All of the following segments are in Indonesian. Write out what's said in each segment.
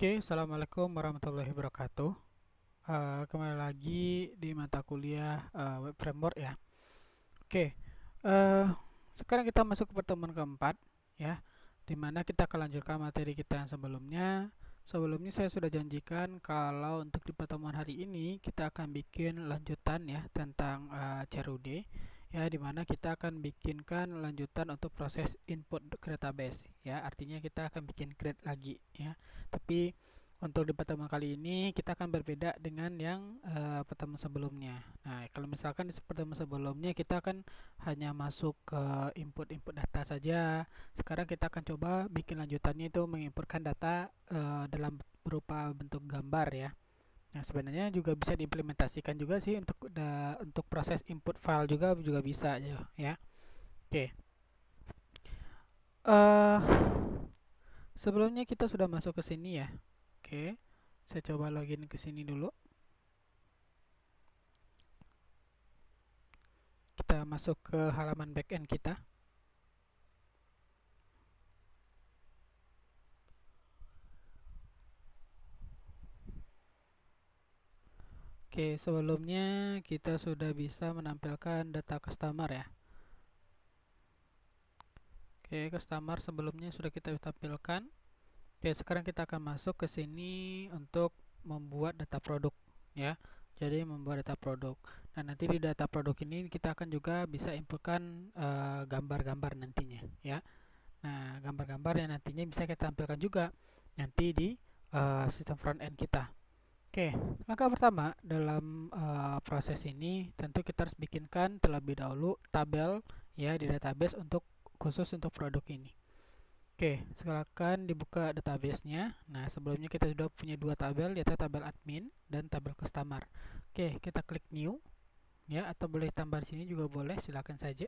Oke, assalamualaikum warahmatullahi wabarakatuh. Kembali lagi di mata kuliah web framework ya. Oke, eh, sekarang kita masuk ke pertemuan keempat ya, di mana kita akan lanjutkan materi kita yang sebelumnya. Sebelumnya saya sudah janjikan kalau untuk di pertemuan hari ini kita akan bikin lanjutan ya tentang CRUD ya, di mana kita akan bikinkan lanjutan untuk proses input ke database ya. Artinya kita akan bikin create lagi ya. Tapi untuk di pertemuan kali ini kita akan berbeda dengan yang pertemuan sebelumnya. Nah, kalau misalkan di pertemuan sebelumnya kita akan hanya masuk ke input-input data saja. Sekarang kita akan coba bikin lanjutannya itu menginputkan data dalam berupa bentuk gambar ya. Nah, sebenarnya juga bisa diimplementasikan juga sih untuk proses input file juga bisa ya. Oke. Eh Sebelumnya kita sudah masuk ke sini ya. Oke. Saya coba login ke sini dulu. Kita masuk ke halaman backend kita. Oke, sebelumnya kita sudah bisa menampilkan data customer ya. Oke, customer sebelumnya sudah kita tampilkan. Oke, sekarang kita akan masuk ke sini untuk membuat data produk ya. Jadi membuat data produk. Nah, nanti di data produk ini kita akan juga bisa inputkan gambar-gambar nantinya ya. Nah, gambar-gambar yang nantinya bisa kita tampilkan juga nanti di sistem front end kita. Oke, langkah pertama dalam proses ini tentu kita harus bikinkan terlebih dahulu tabel ya di database untuk khusus untuk produk ini. Oke, silakan dibuka database-nya. Nah, sebelumnya kita sudah punya dua tabel, yaitu tabel admin dan tabel customer. Oke, kita klik new ya, atau boleh tambah di sini juga boleh, silakan saja.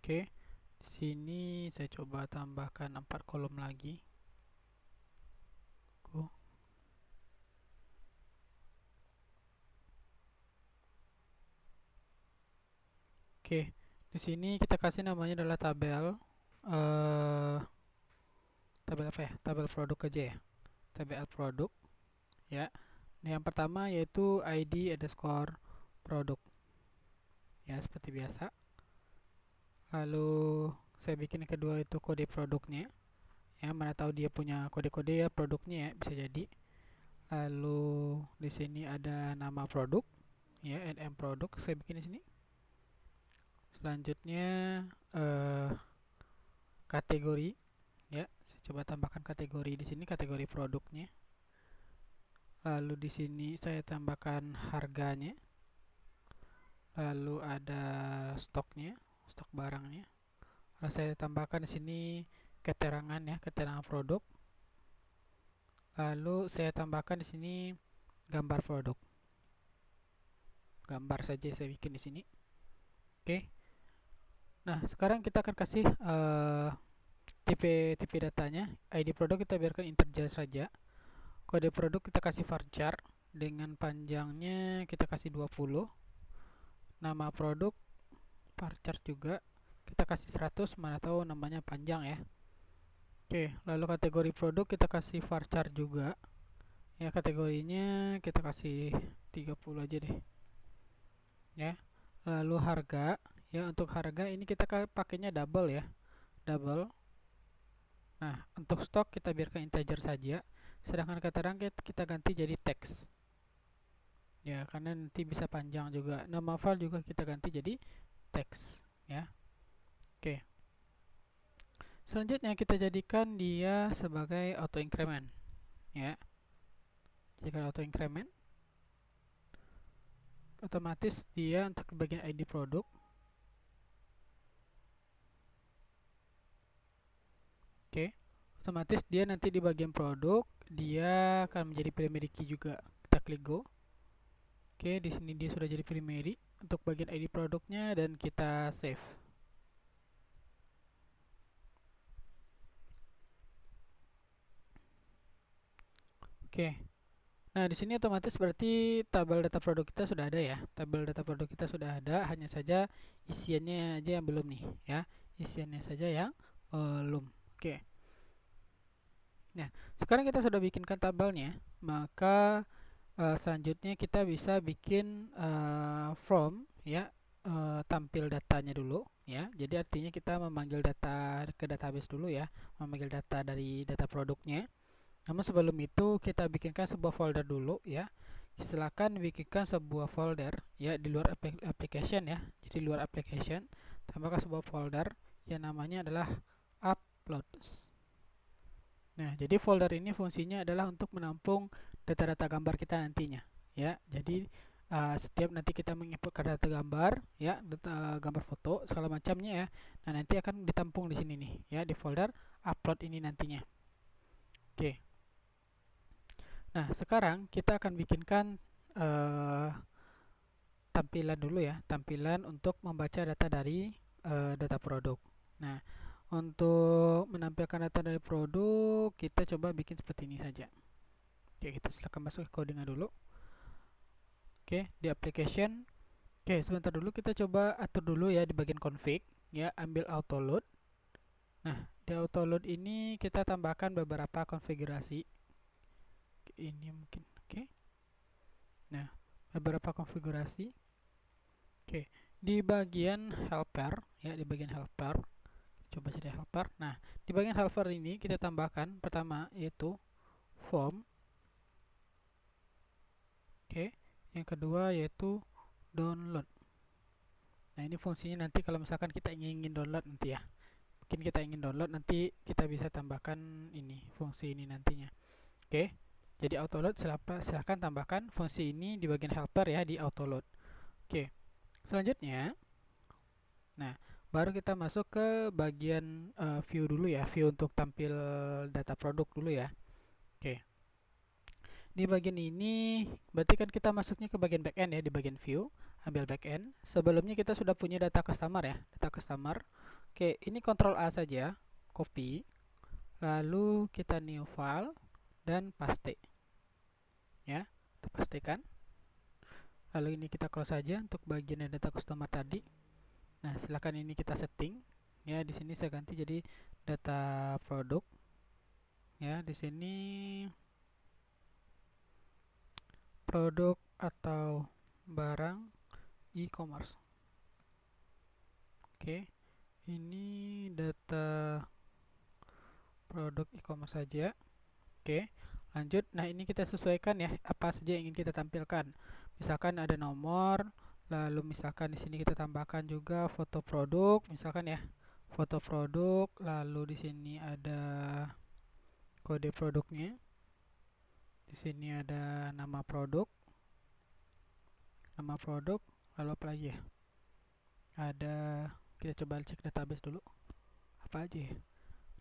Oke, di sini saya coba tambahkan 4 kolom lagi. Oke, di sini kita kasih namanya adalah tabel apa ya? Tabel produk aja ya. Tabel produk ya. Nah, yang pertama yaitu ID underscore produk ya, seperti biasa. Lalu saya bikin yang kedua itu kode produknya ya, mana tahu dia punya kode-kode ya produknya ya, bisa jadi. Lalu di sini ada nama produk ya, nm produk saya bikin di sini. Selanjutnya eh, kategori ya, saya coba tambahkan kategori di sini, kategori produknya. Lalu di sini saya tambahkan harganya. Lalu ada stoknya, stok barangnya. Lalu saya tambahkan di sini keterangan ya, keterangan produk. Lalu saya tambahkan di sini gambar produk. Gambar saja saya bikin di sini. Oke. Nah, sekarang kita akan kasih tipe datanya. ID produk kita biarkan integer saja. Kode produk kita kasih varchar dengan panjangnya kita kasih 20. Nama produk varchar juga kita kasih 100, mana tahu namanya panjang ya. Oke, lalu kategori produk kita kasih varchar juga. Ya, kategorinya kita kasih 30 aja deh. Ya. Lalu harga, ya untuk harga ini kita pakainya double ya. Double. Nah, untuk stok kita biarkan integer saja. Sedangkan keterangan kita ganti jadi teks. Ya, karena nanti bisa panjang juga. Nama file juga kita ganti jadi teks ya. Oke. Selanjutnya kita jadikan dia sebagai auto increment ya. Jadikan auto increment. Otomatis dia untuk bagian ID produk. Oke. Otomatis dia nanti di bagian produk dia akan menjadi primary key juga. Kita klik go. Oke, di sini dia sudah jadi primary untuk bagian ID produknya dan kita save. Oke. Nah, di sini otomatis berarti tabel data produk kita sudah ada ya. Tabel data produk kita sudah ada, hanya saja isiannya aja yang belum nih ya. Isiannya saja yang belum. Oke. Nah, sekarang kita sudah bikinkan tabelnya, maka selanjutnya kita bisa bikin from ya, tampil datanya dulu ya. Jadi artinya kita memanggil data ke database dulu ya, memanggil data dari data produknya. Namun sebelum itu kita bikinkan sebuah folder dulu ya. Silakan bikinkan sebuah folder ya di luar application ya. Jadi di luar application tambahkan sebuah folder yang namanya adalah uploads. Nah, jadi folder ini fungsinya adalah untuk menampung data-data gambar kita nantinya ya. Jadi setiap nanti kita menginput data gambar ya, data gambar foto segala macamnya ya. Nah, nanti akan ditampung di sini nih ya, di folder upload ini nantinya. Oke. Nah, sekarang kita akan bikinkan tampilan dulu ya, tampilan untuk membaca data dari data produk. Nah, untuk menampilkan data dari produk, kita coba bikin seperti ini saja. Oke, kita silakan masuk ke codingnya dulu. Oke, di application. Oke, sebentar dulu kita coba atur dulu ya di bagian config ya, ambil auto load. Nah, di auto load ini kita tambahkan beberapa konfigurasi. Ini mungkin oke. Nah, beberapa konfigurasi. Oke, di bagian helper ya, di bagian helper coba jadi helper. Nah, di bagian helper ini kita tambahkan pertama yaitu form. Oke, yang kedua yaitu download. Nah, ini fungsinya nanti kalau misalkan kita ingin download nanti ya. Mungkin kita ingin download nanti kita bisa tambahkan ini, fungsi ini nantinya. Oke. Jadi autoload silahkan tambahkan fungsi ini di bagian helper ya, di autoload. Oke. Selanjutnya, nah, baru kita masuk ke bagian view dulu ya, view untuk tampil data produk dulu ya. Oke. Di bagian ini berarti kan kita masuknya ke bagian backend ya, di bagian view, ambil backend. Sebelumnya kita sudah punya data customer ya, data customer. Oke, ini Ctrl A saja, copy, lalu kita new file dan paste. Ya, kita pastekan. Lalu ini kita close saja untuk bagian data customer tadi. Nah, silakan ini kita setting. Ya, di sini saya ganti jadi data produk. Ya, di sini produk atau barang e-commerce. Oke, ini data produk e-commerce saja. Oke, lanjut. Nah, ini kita sesuaikan ya, apa saja yang ingin kita tampilkan. Misalkan ada nomor, lalu misalkan di sini kita tambahkan juga foto produk, misalkan ya, foto produk, lalu di sini ada kode produknya. Di sini ada nama produk, lalu apa lagi ya? Ada, kita coba cek database dulu. Apa aja ya?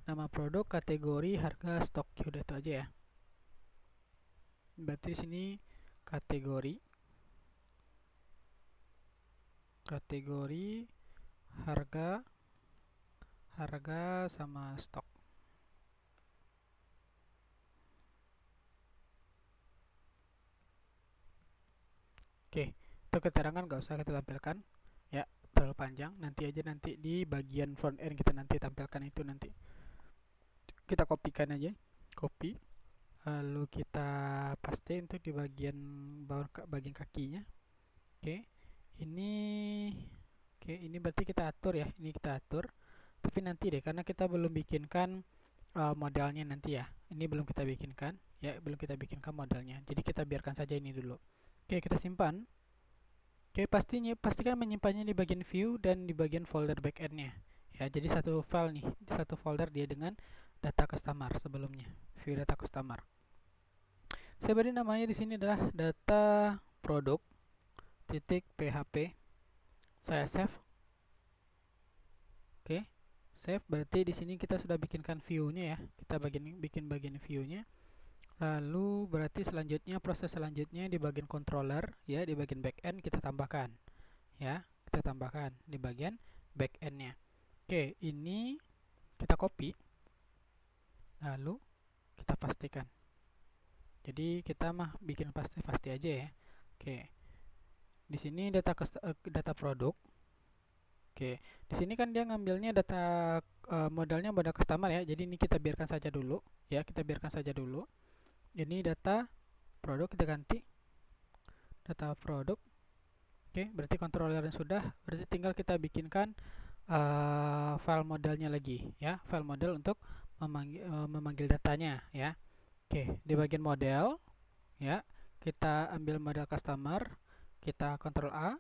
Nama produk, kategori, harga, stok. Udah itu aja ya. Berarti di sini kategori, harga sama stok. Oke, itu keterangan nggak usah kita tampilkan ya, terlalu panjang. Nanti aja, nanti di bagian front end kita nanti tampilkan itu nanti. Kita kopikan aja, copy, lalu kita paste untuk di bagian bawah, bagian kakinya. Oke, ini ini berarti kita atur ya, ini kita atur. Tapi nanti deh, karena kita belum bikinkan modelnya nanti ya. Ini belum kita bikinkan ya, belum kita bikinkan modelnya. Jadi kita biarkan saja ini dulu. Oke, kita simpan. Oke, pastikan menyimpannya di bagian view dan di bagian folder backendnya. Ya, jadi satu file nih, satu folder dia dengan data customer sebelumnya, view data customer. Saya beri namanya di sini adalah data produk .php. Saya save. Oke, save. Berarti di sini kita sudah bikinkan view-nya ya. Kita bikin bagian view-nya. Lalu berarti selanjutnya, proses selanjutnya di bagian controller ya, di bagian backend kita tambahkan ya, kita tambahkan di bagian backendnya. Oke, ini kita copy lalu kita pastikan. Jadi kita mah bikin pasti-pasti aja ya. Oke. Di sini data produk. Oke. Di sini kan dia ngambilnya data modalnya modal customer ya. Jadi ini kita biarkan saja dulu ya, kita biarkan saja dulu. Ini data produk, kita ganti data produk. Oke, berarti controllernya sudah, berarti tinggal kita bikinkan file modelnya lagi ya, file model untuk memanggil datanya ya. Oke, di bagian model ya, kita ambil model customer, kita Ctrl A,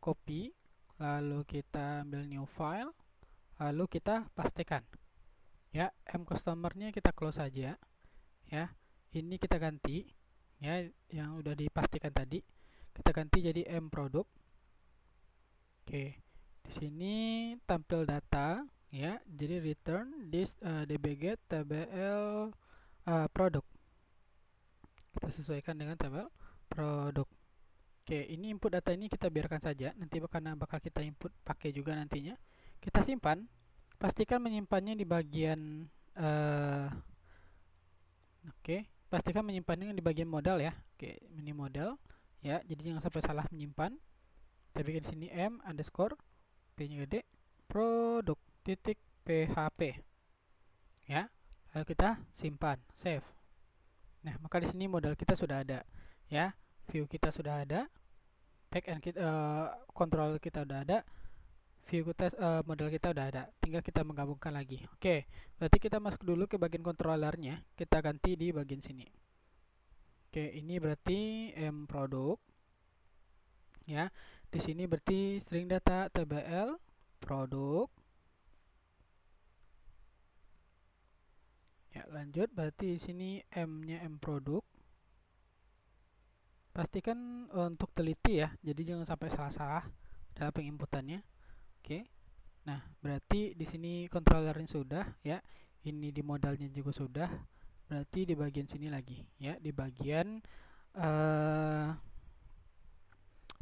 copy, lalu kita ambil new file, lalu kita pastikan ya, m customernya kita close saja ya. Ini kita ganti ya, yang udah dipastikan tadi kita ganti jadi m produk. Oke, di sini tampil data ya, jadi return this dbget tbl produk. Kita sesuaikan dengan tabel produk. Oke, ini input data ini kita biarkan saja, nanti karena bakal kita input pakai juga nantinya. Kita simpan, pastikan menyimpannya di bagian pastikan menyimpannya di bagian modal ya. Oke, ini modal ya, jadi jangan sampai salah menyimpan. Kita bikin di sini m underscore p-nya gede produk titik php ya, lalu kita simpan save. Nah, maka di sini modal kita sudah ada ya, view kita sudah ada, backend kita, control kita udah ada, view kita, modal kita udah ada, tinggal kita menggabungkan lagi. Oke, berarti kita masuk dulu ke bagian controllernya, kita ganti di bagian sini. Oke, ini berarti m produk ya. Di sini berarti string data tbl produk. Ya, lanjut, berarti di sini m-nya m produk. Pastikan untuk teliti ya, jadi jangan sampai salah-salah dalam penginputannya. Oke. Nah, berarti di sini controllernya sudah ya. Ini di modalnya juga sudah. Berarti di bagian sini lagi ya, di bagian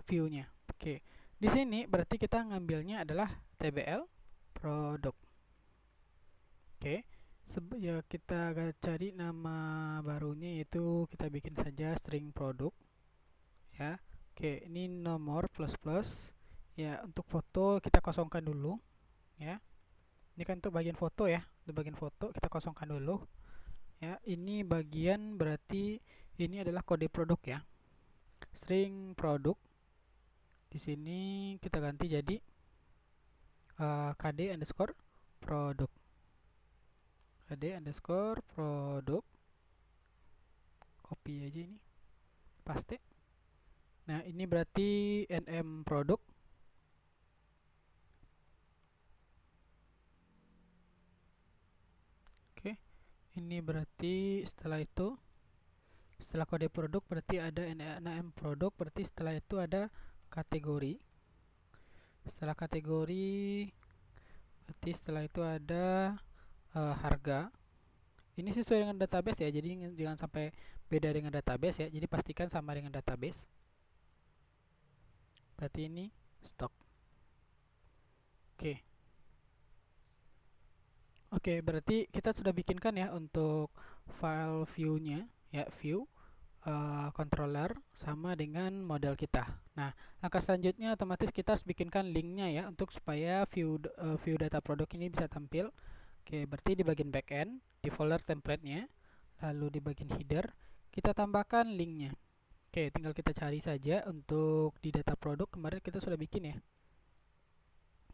view-nya. Oke. Di sini berarti kita ngambilnya adalah tbl produk. Oke. Ya, kita cari nama barunya, yaitu kita bikin saja string produk ya. Oke, ini nomor plus ya. Untuk foto kita kosongkan dulu ya. Ini kan untuk bagian foto ya, untuk bagian foto kita kosongkan dulu ya. Ini bagian berarti ini adalah kode produk ya, string produk. Di sini kita ganti jadi kd underscore produk, kd underscore produk, copy aja ini, paste. Nah, ini berarti nm produk. Oke, ini berarti setelah itu, setelah kode produk berarti ada nm produk, berarti setelah itu ada kategori. Setelah kategori berarti setelah itu ada harga. Ini sesuai dengan database ya, jadi jangan sampai beda dengan database ya, jadi pastikan sama dengan database. Berarti ini stok. Oke, berarti kita sudah bikinkan ya untuk file view-nya ya, view, controller sama dengan model kita. Nah, langkah selanjutnya otomatis kita harus bikinkan linknya ya, untuk supaya view data produk ini bisa tampil. Oke, berarti di bagian backend, di folder template-nya, lalu di bagian header, kita tambahkan linknya. Oke, tinggal kita cari saja untuk di data produk, kemarin kita sudah bikin ya.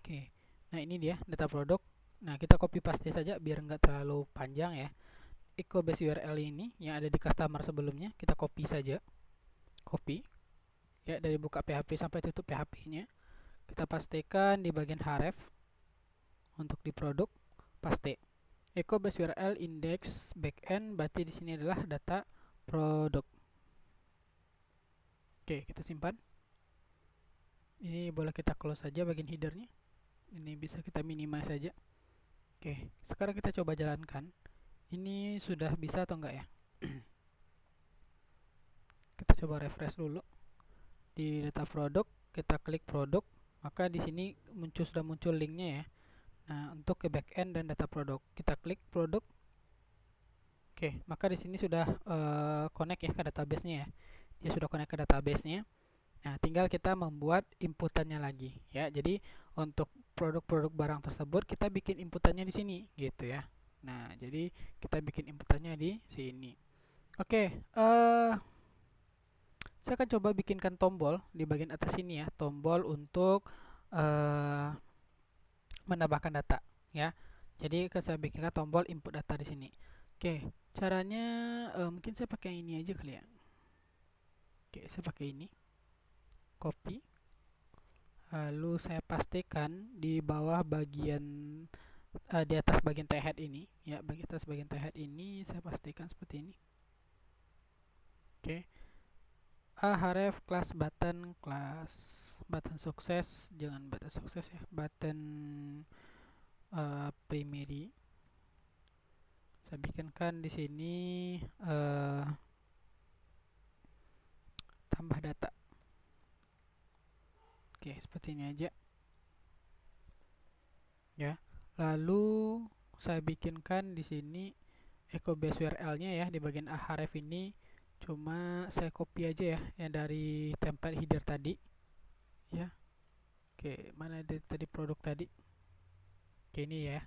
Oke, nah ini dia data produk. Nah, kita copy paste saja biar nggak terlalu panjang ya. Echo base URL ini yang ada di customer sebelumnya, kita copy saja. Copy ya, dari buka PHP sampai tutup PHP-nya. Kita pastekan di bagian href. Untuk di produk, paste. Echo base URL index backend, berarti di sini adalah data produk. Oke, kita simpan. Ini boleh kita close saja bagian headernya. Ini bisa kita minimize saja. Oke, sekarang kita coba jalankan. Ini sudah bisa atau enggak ya? Kita coba refresh dulu. Di data produk, kita klik produk, maka di sini sudah muncul linknya ya. Nah, untuk ke backend dan data produk, kita klik produk. Oke, maka di sini sudah connect ya ke database-nya ya. Dia sudah connect ke database-nya. Nah, tinggal kita membuat inputannya lagi ya. Jadi untuk produk-produk barang tersebut kita bikin inputannya di sini gitu ya. Nah, jadi kita bikin inputannya di sini. Oke, saya akan coba bikinkan tombol di bagian atas sini ya, tombol untuk eh, menambahkan data ya. Jadi saya bikinkan tombol input data di sini. Oke, caranya mungkin saya pakai yang ini aja kali ya. Oke, saya pakai ini, copy. Lalu saya pastikan di bawah bagian di atas bagian t-head ini ya, bagian atas bagian t-head ini saya pastikan seperti ini. Oke. Href class button sukses, jangan button sukses ya, button primary. Saya bikinkan di sini tambah data. Oke, seperti ini aja ya. Lalu saya bikinkan di sini echo base URL-nya ya di bagian href ini. Cuma saya copy aja ya yang dari template header tadi ya. Oke, mana tadi produk tadi? Oke, ini ya.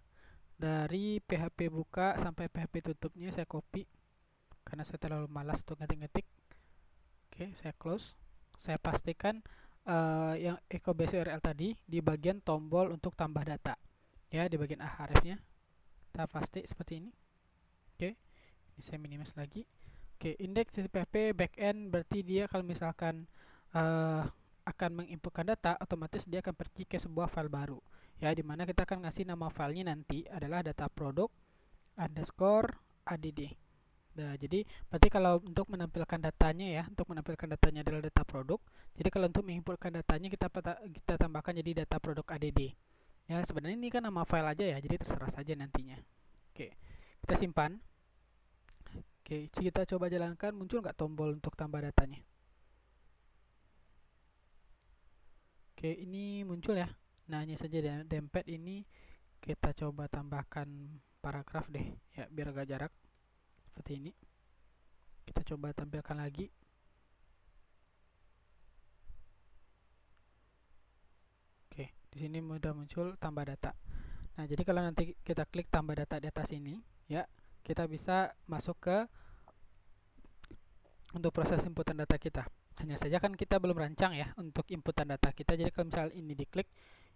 Dari PHP buka sampai PHP tutupnya saya copy karena saya terlalu malas untuk ngetik-ngetik. Oke, saya close. Saya pastikan yang echo base URL tadi di bagian tombol untuk tambah data ya, di bagian href-nya. Kita pasti seperti ini. Oke, ini saya minimize lagi. Oke, index.php backend berarti dia kalau misalkan akan menginputkan data, otomatis dia akan pergi ke sebuah file baru ya, dimana kita akan ngasih nama filenya nanti adalah data produk underscore add. Nah, jadi berarti kalau untuk menampilkan datanya ya, untuk menampilkan datanya adalah data produk. Jadi kalau untuk menginputkan datanya kita tambahkan jadi data produk add. Ya, sebenarnya ini kan nama file aja ya, jadi terserah saja nantinya. Oke, kita simpan. Oke, kita coba jalankan, muncul nggak tombol untuk tambah datanya? Oke, ini muncul ya. Nah, hanya saja dempet ini kita coba tambahkan paragraf deh ya, biar agak jarak seperti ini. Kita coba tampilkan lagi. Oke, di sini sudah muncul tambah data. Nah, jadi kalau nanti kita klik tambah data di atas ini ya, kita bisa masuk ke untuk proses inputan data kita. Hanya saja kan kita belum rancang ya untuk inputan data kita. Jadi kalau misal ini diklik,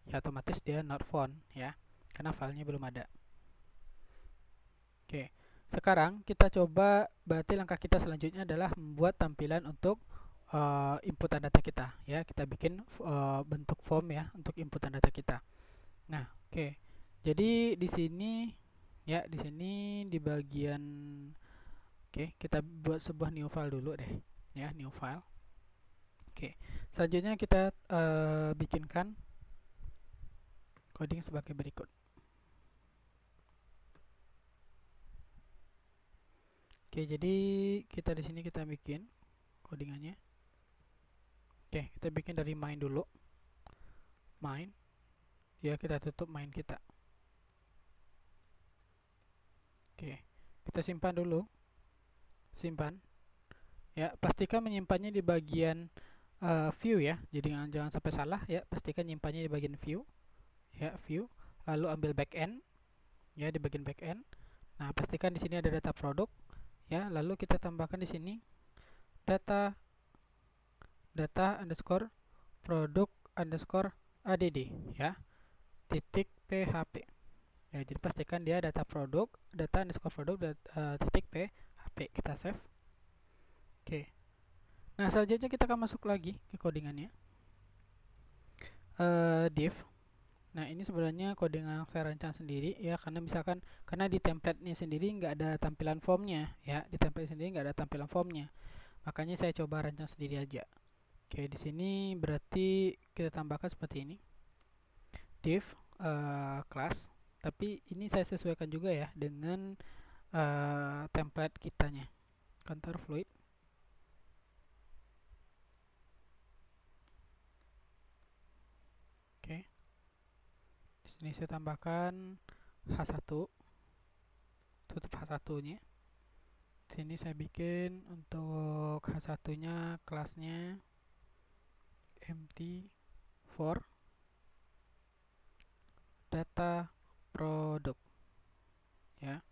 ya otomatis dia not found ya, karena filenya belum ada. Oke, sekarang kita coba, berarti langkah kita selanjutnya adalah membuat tampilan untuk inputan data kita ya. Kita bikin bentuk form ya untuk inputan data kita. Nah, oke. Jadi di sini ya, di sini di bagian kita buat sebuah new file dulu deh ya, new file. Oke, selanjutnya kita bikinkan coding sebagai berikut. Oke, jadi kita di sini kita bikin codingannya. Oke, kita bikin dari main dulu. Main. Ya, kita tutup main kita. Oke, kita simpan dulu. Simpan. Ya, pastikan menyimpannya di bagian view ya. Jadi jangan sampai salah ya, pastikan nyimpannya di bagian view. Ya, view. Lalu ambil backend. Ya, di bagian backend. Nah, pastikan di sini ada data produk. Ya, lalu kita tambahkan di sini data underscore produk underscore add ya, titik php ya. Jadi pastikan dia data produk, data underscore produk titik php. Kita save. Oke, nah selanjutnya kita akan masuk lagi ke codingannya. Div. Nah, ini sebenarnya coding yang saya rancang sendiri ya, karena misalkan karena di template-nya sendiri nggak ada tampilan formnya ya, di template sendiri nggak ada tampilan formnya, makanya saya coba rancang sendiri aja. Oke, di sini berarti kita tambahkan seperti ini, div class, tapi ini saya sesuaikan juga ya dengan template kitanya, contour fluid. Oke, di sini saya tambahkan h1, tutup h1 nya. Sini saya bikin untuk H1-nya kelasnya empty for data produk ya.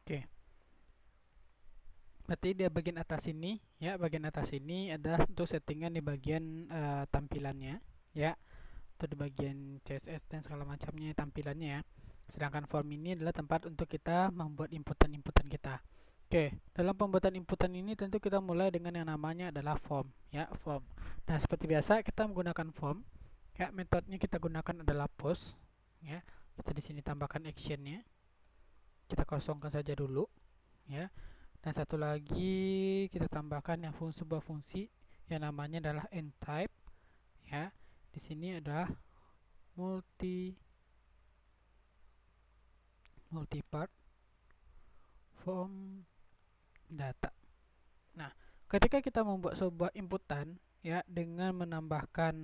Oke, berarti di bagian atas ini ya, bagian atas ini adalah untuk settingan di bagian tampilannya ya, atau di bagian CSS dan segala macamnya tampilannya ya. Sedangkan form ini adalah tempat untuk kita membuat inputan-inputan kita. Oke, dalam pembuatan inputan ini tentu kita mulai dengan yang namanya adalah form ya, form. Nah, seperti biasa kita menggunakan form ya, metodenya kita gunakan adalah post ya. Kita di sini tambahkan actionnya, kita kosongkan saja dulu ya. Dan satu lagi kita tambahkan yang sebuah fungsi yang namanya adalah nType ya. Di sini adalah multipart form data. Nah, ketika kita membuat sebuah inputan ya, dengan menambahkan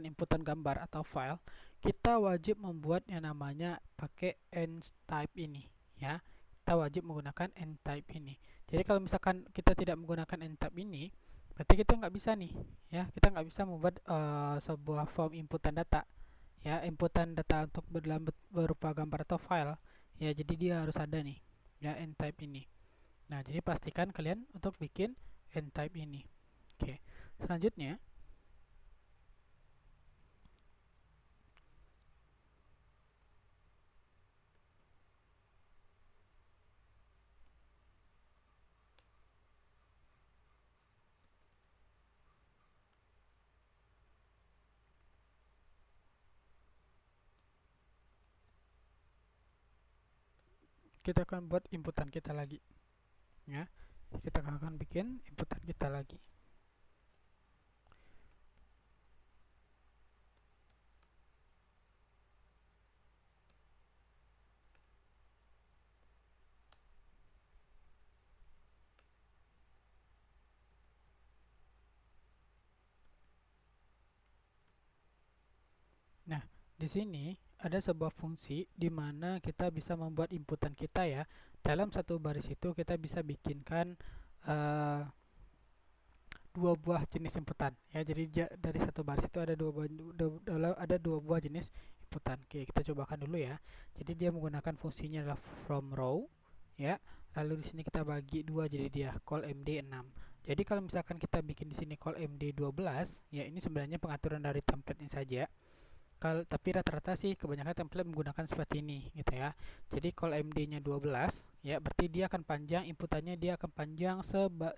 inputan gambar atau file, kita wajib membuat yang namanya pakai nType ini ya. Kita wajib menggunakan nType ini. Jadi kalau misalkan kita tidak menggunakan nType ini, Berarti kita nggak bisa nih, ya, kita nggak bisa membuat sebuah form inputan data, ya, inputan data untuk dalam berupa gambar atau file, ya. Jadi dia harus ada nih, ya, n type ini. Nah, jadi pastikan kalian untuk bikin n type ini. Oke, selanjutnya kita akan buat inputan kita lagi, ya. Kita akan bikin inputan kita lagi. Nah, di sini ada sebuah fungsi di mana kita bisa membuat inputan kita, ya. Dalam satu baris itu kita bisa bikinkan uh, dua buah jenis inputan, ya. Jadi dari satu baris itu ada dua buah jenis inputan. Oke, kita cobakan dulu, ya. Jadi dia menggunakan fungsinya adalah from row, ya. Lalu di sini kita bagi dua, jadi dia call md 6. Jadi kalau misalkan kita bikin di sini call md 12, ya, ini sebenarnya pengaturan dari template ini saja. Tapi rata-rata sih kebanyakan template menggunakan seperti ini, gitu ya. Jadi call md-nya 12, ya, berarti dia akan panjang, inputannya dia akan panjang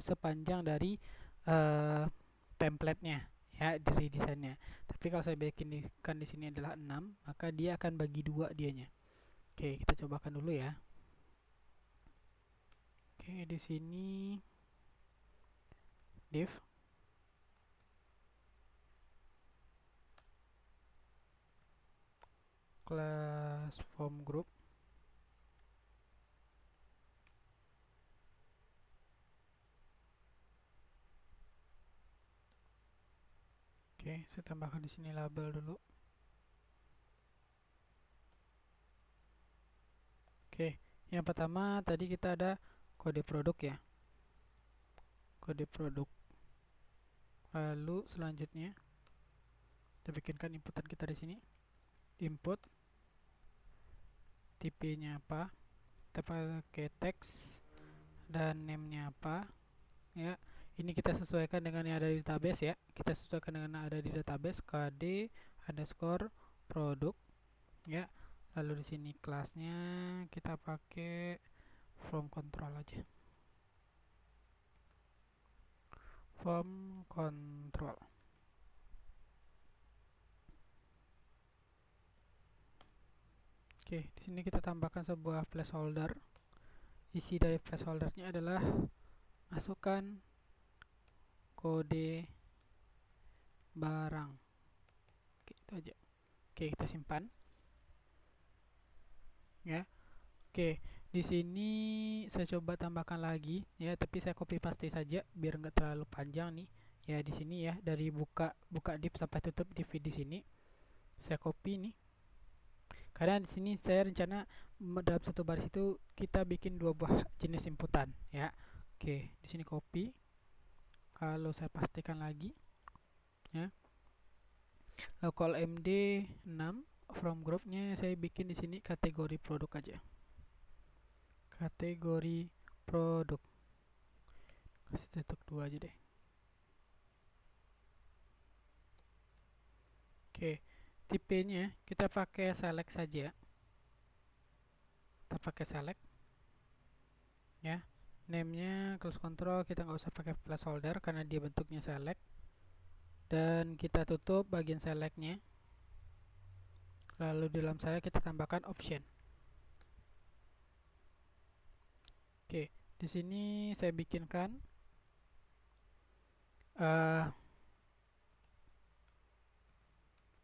sepanjang dari template-nya, ya, dari desainnya. Tapi kalau saya bikinkan di sini adalah 6, maka dia akan bagi dua dianya. Oke, kita cobakan dulu, ya. Oke, di sini div class form group. Oke, saya tambahkan di sini label dulu. Oke, yang pertama tadi kita ada kode produk, ya. Kode produk. Lalu selanjutnya kita bikinkan inputan kita di sini. Input tipe-nya apa? Kita pakai teks dan name-nya apa, ya. Ini kita sesuaikan dengan yang ada di database, ya. Kita sesuaikan dengan yang ada di database kd underscore produk, ya. Lalu di sini kelasnya kita pakai from control aja. From control. Oke, di sini kita tambahkan sebuah placeholder. Isi dari placeholdernya adalah masukkan kode barang. Oke, itu aja. Oke, kita simpan, ya. Oke, di sini saya coba tambahkan lagi, ya, tapi saya copy paste saja biar nggak terlalu panjang nih. Ya, di sini, ya, dari buka div sampai tutup div di sini saya copy nih. Karena di sini saya rencana dalam satu baris itu kita bikin dua buah jenis inputan, ya. Oke, di sini copy. Lalu saya pastikan lagi, ya. Lalu call md 6 from groupnya saya bikin di sini kategori produk aja. Kategori produk. Kasih titik 2 aja deh. Oke, tipenya kita pakai select saja. Kita pakai select, ya. Name-nya close control kita nggak usah pakai placeholder karena dia bentuknya select. Dan kita tutup bagian selectnya. Lalu di dalam select kita tambahkan option. Oke, di sini saya bikinkan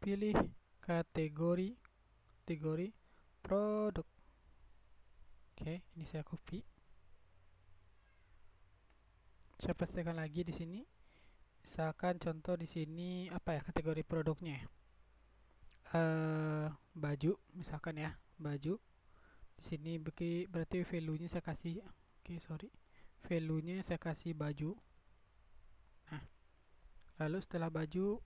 pilih kategori produk. Oke, ini saya copy. Saya pastikan lagi di sini. Misalkan contoh di sini apa ya kategori produknya? Baju, misalkan, ya, baju. Di sini berarti value-nya saya kasih, value-nya saya kasih baju. Nah, Lalu setelah baju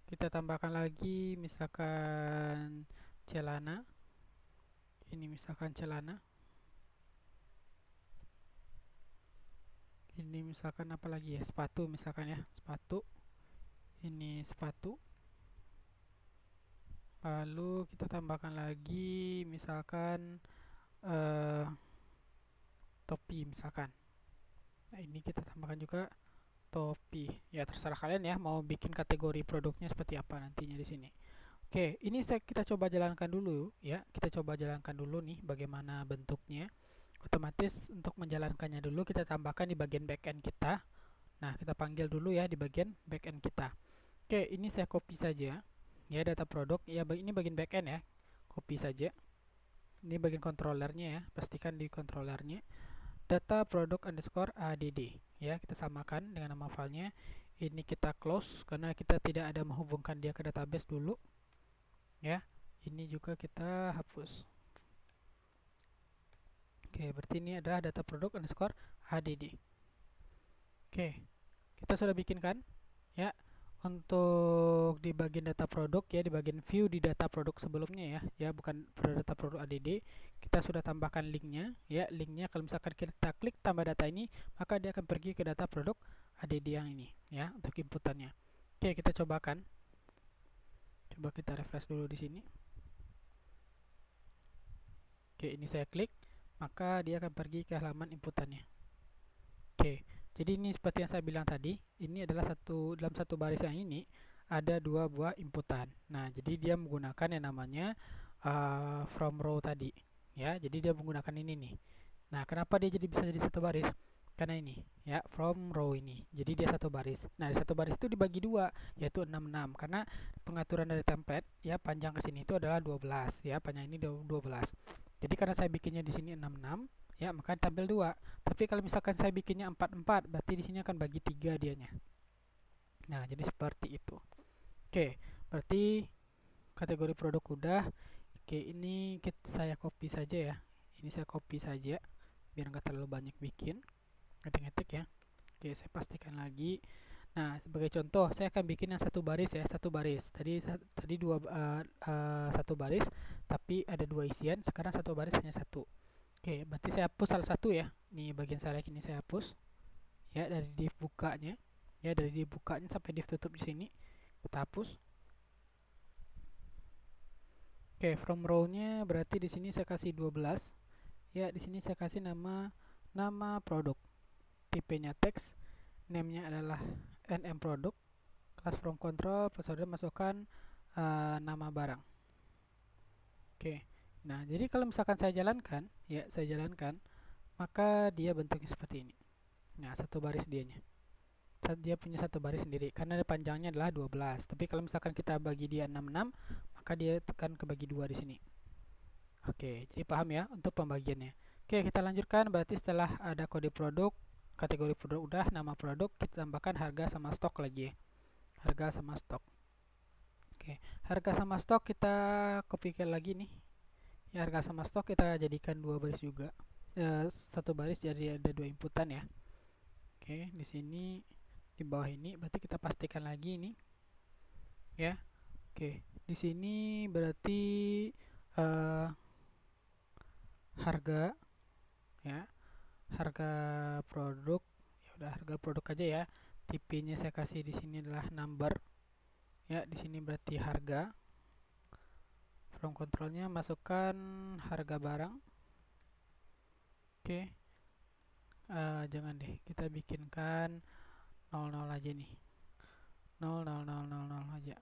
kita tambahkan lagi misalkan celana. Ini misalkan celana. Ini misalkan apa lagi ya? Sepatu misalkan ya, sepatu. Ini sepatu. Lalu kita tambahkan lagi misalkan topi misalkan. Nah, ini kita tambahkan juga topi. Ya, terserah kalian ya mau bikin kategori produknya seperti apa nantinya di sini. Oke, ini kita coba jalankan dulu ya. Kita coba jalankan dulu nih bagaimana bentuknya. Otomatis untuk menjalankannya dulu kita tambahkan di bagian backend kita. Nah, kita panggil dulu ya di bagian backend kita. Oke, ini saya copy saja. Ya, data produk. Ya, ini bagian backend ya. Copy saja. Ini bagian controllernya ya. Pastikan di controllernya. Data produk underscore add. Ya, kita samakan dengan nama filenya. Ini kita close karena kita tidak ada menghubungkan dia ke database dulu. Ya, ini juga kita hapus. Oke, berarti ini adalah data produk underscore add. Oke, kita sudah bikinkan ya. Untuk di bagian data produk ya, di bagian view di data produk sebelumnya ya bukan data produk add, kita sudah tambahkan linknya ya. Linknya kalau misalkan kita klik tambah data ini, maka dia akan pergi ke data produk add yang ini ya untuk inputannya. Oke, kita cobakan. Coba kita refresh dulu di sini. Oke, ini saya klik, maka dia akan pergi ke halaman inputannya. Oke, jadi ini seperti yang saya bilang tadi, ini adalah dalam satu baris yang ini ada dua buah inputan. Nah, jadi dia menggunakan yang namanya from row tadi, ya. Jadi dia menggunakan ini nih. Nah, kenapa dia bisa jadi satu baris? Karena ini, ya, from row ini. Jadi dia satu baris. Nah, di satu baris itu dibagi dua, yaitu 66. Karena pengaturan dari template, ya, panjang ke sini itu adalah 12, ya, panjang ini 12. Jadi karena saya bikinnya di sini 66. Ya, maka tampil 2. Tapi kalau misalkan saya bikinnya 44, berarti di sini akan bagi 3 dianya. Nah, jadi seperti itu. Oke, berarti kategori produk udah. Oke, ini saya copy saja ya. Ini saya copy saja biar nggak terlalu banyak bikin. Ngetik-ngetik ya. Oke, saya pastikan lagi. Nah, sebagai contoh, saya akan bikin yang satu baris ya, satu baris. Tadi satu baris, tapi ada dua isian. Sekarang satu baris hanya satu. Oke, berarti saya hapus salah satu ya. Nih bagian select ini saya hapus. Ya, dari div bukanya. Ya, dari div bukanya sampai div tutup di sini. Kita hapus. Oke, from row-nya berarti di sini saya kasih 12. Ya, di sini saya kasih nama produk. Tipenya text, name-nya adalah nm produk. Class from control, password masukkan nama barang. Oke. Nah, jadi kalau misalkan saya jalankan, maka dia bentuknya seperti ini. Nah, satu baris dianya. Dia punya satu baris sendiri karena panjangnya adalah 12. Tapi kalau misalkan kita bagi dia 66, maka dia akan kebagi 2 di sini. Oke, jadi paham ya untuk pembagiannya. Oke, kita lanjutkan. Berarti setelah ada kode produk, kategori produk udah, nama produk, kita tambahkan harga sama stok lagi ya. Harga sama stok. Oke, harga sama stok kita copy lagi nih. Ya, harga sama stok kita jadikan dua baris juga. Satu baris jadi ada dua inputan ya. Oke, di sini di bawah ini berarti kita pastikan lagi ini. Ya. Oke, di sini berarti harga ya. Harga produk. Ya udah harga produk aja ya. Tipenya saya kasih di sini adalah number. Ya, di sini berarti harga. From controlnya masukkan harga barang. Oke. Jangan deh, kita bikinkan 00 aja nih. 0000 aja.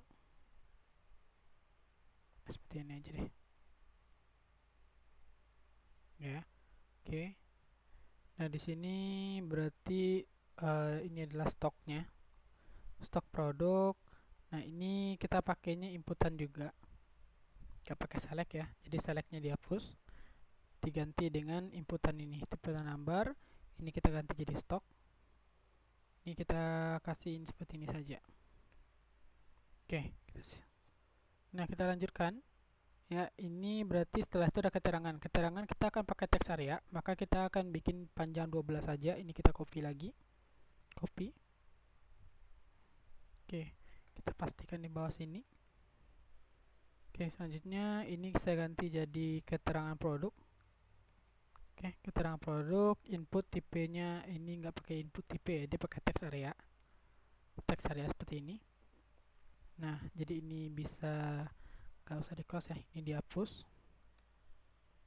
Seperti ini aja deh. Ya. Oke. Nah, di sini berarti ini adalah stoknya. Stok produk. Nah, ini kita pakainya inputan juga. Kita pakai select ya. Jadi selectnya dihapus. Diganti dengan inputan ini. Inputan number. Ini kita ganti jadi stok. Ini kita kasihin seperti ini saja. Oke. Nah, kita lanjutkan. Ya, ini berarti setelah itu ada keterangan. Keterangan kita akan pakai teks area. Maka kita akan bikin panjang 12 saja. Ini kita copy lagi. Copy. Oke, kita pastikan di bawah sini. Oke, selanjutnya ini saya ganti jadi keterangan produk. Oke, keterangan produk, input tipenya ini nggak pakai input tipe ya, dia pakai text area. Text area seperti ini. Nah, jadi ini bisa nggak usah di close ya, ini dihapus.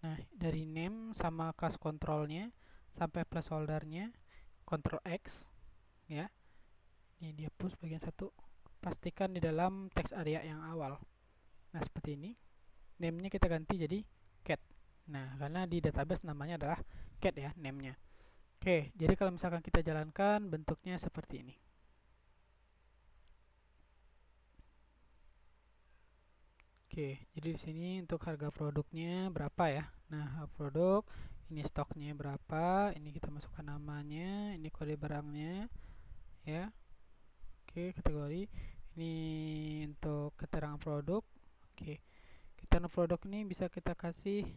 Nah, dari name sama class controlnya sampai placeholdernya, Ctrl X ya. Ini dihapus bagian satu. Pastikan di dalam text area yang awal. Nah, seperti ini. Name-nya kita ganti jadi cat. Nah, karena di database namanya adalah cat ya, name-nya. Oke, jadi kalau misalkan kita jalankan bentuknya seperti ini. Oke, jadi di sini untuk harga produknya berapa ya? Nah, produk ini stoknya berapa? Ini kita masukkan namanya, ini kode barangnya ya. Oke, kategori ini untuk keterangan produk. Oke, keterangan produk ini bisa kita kasih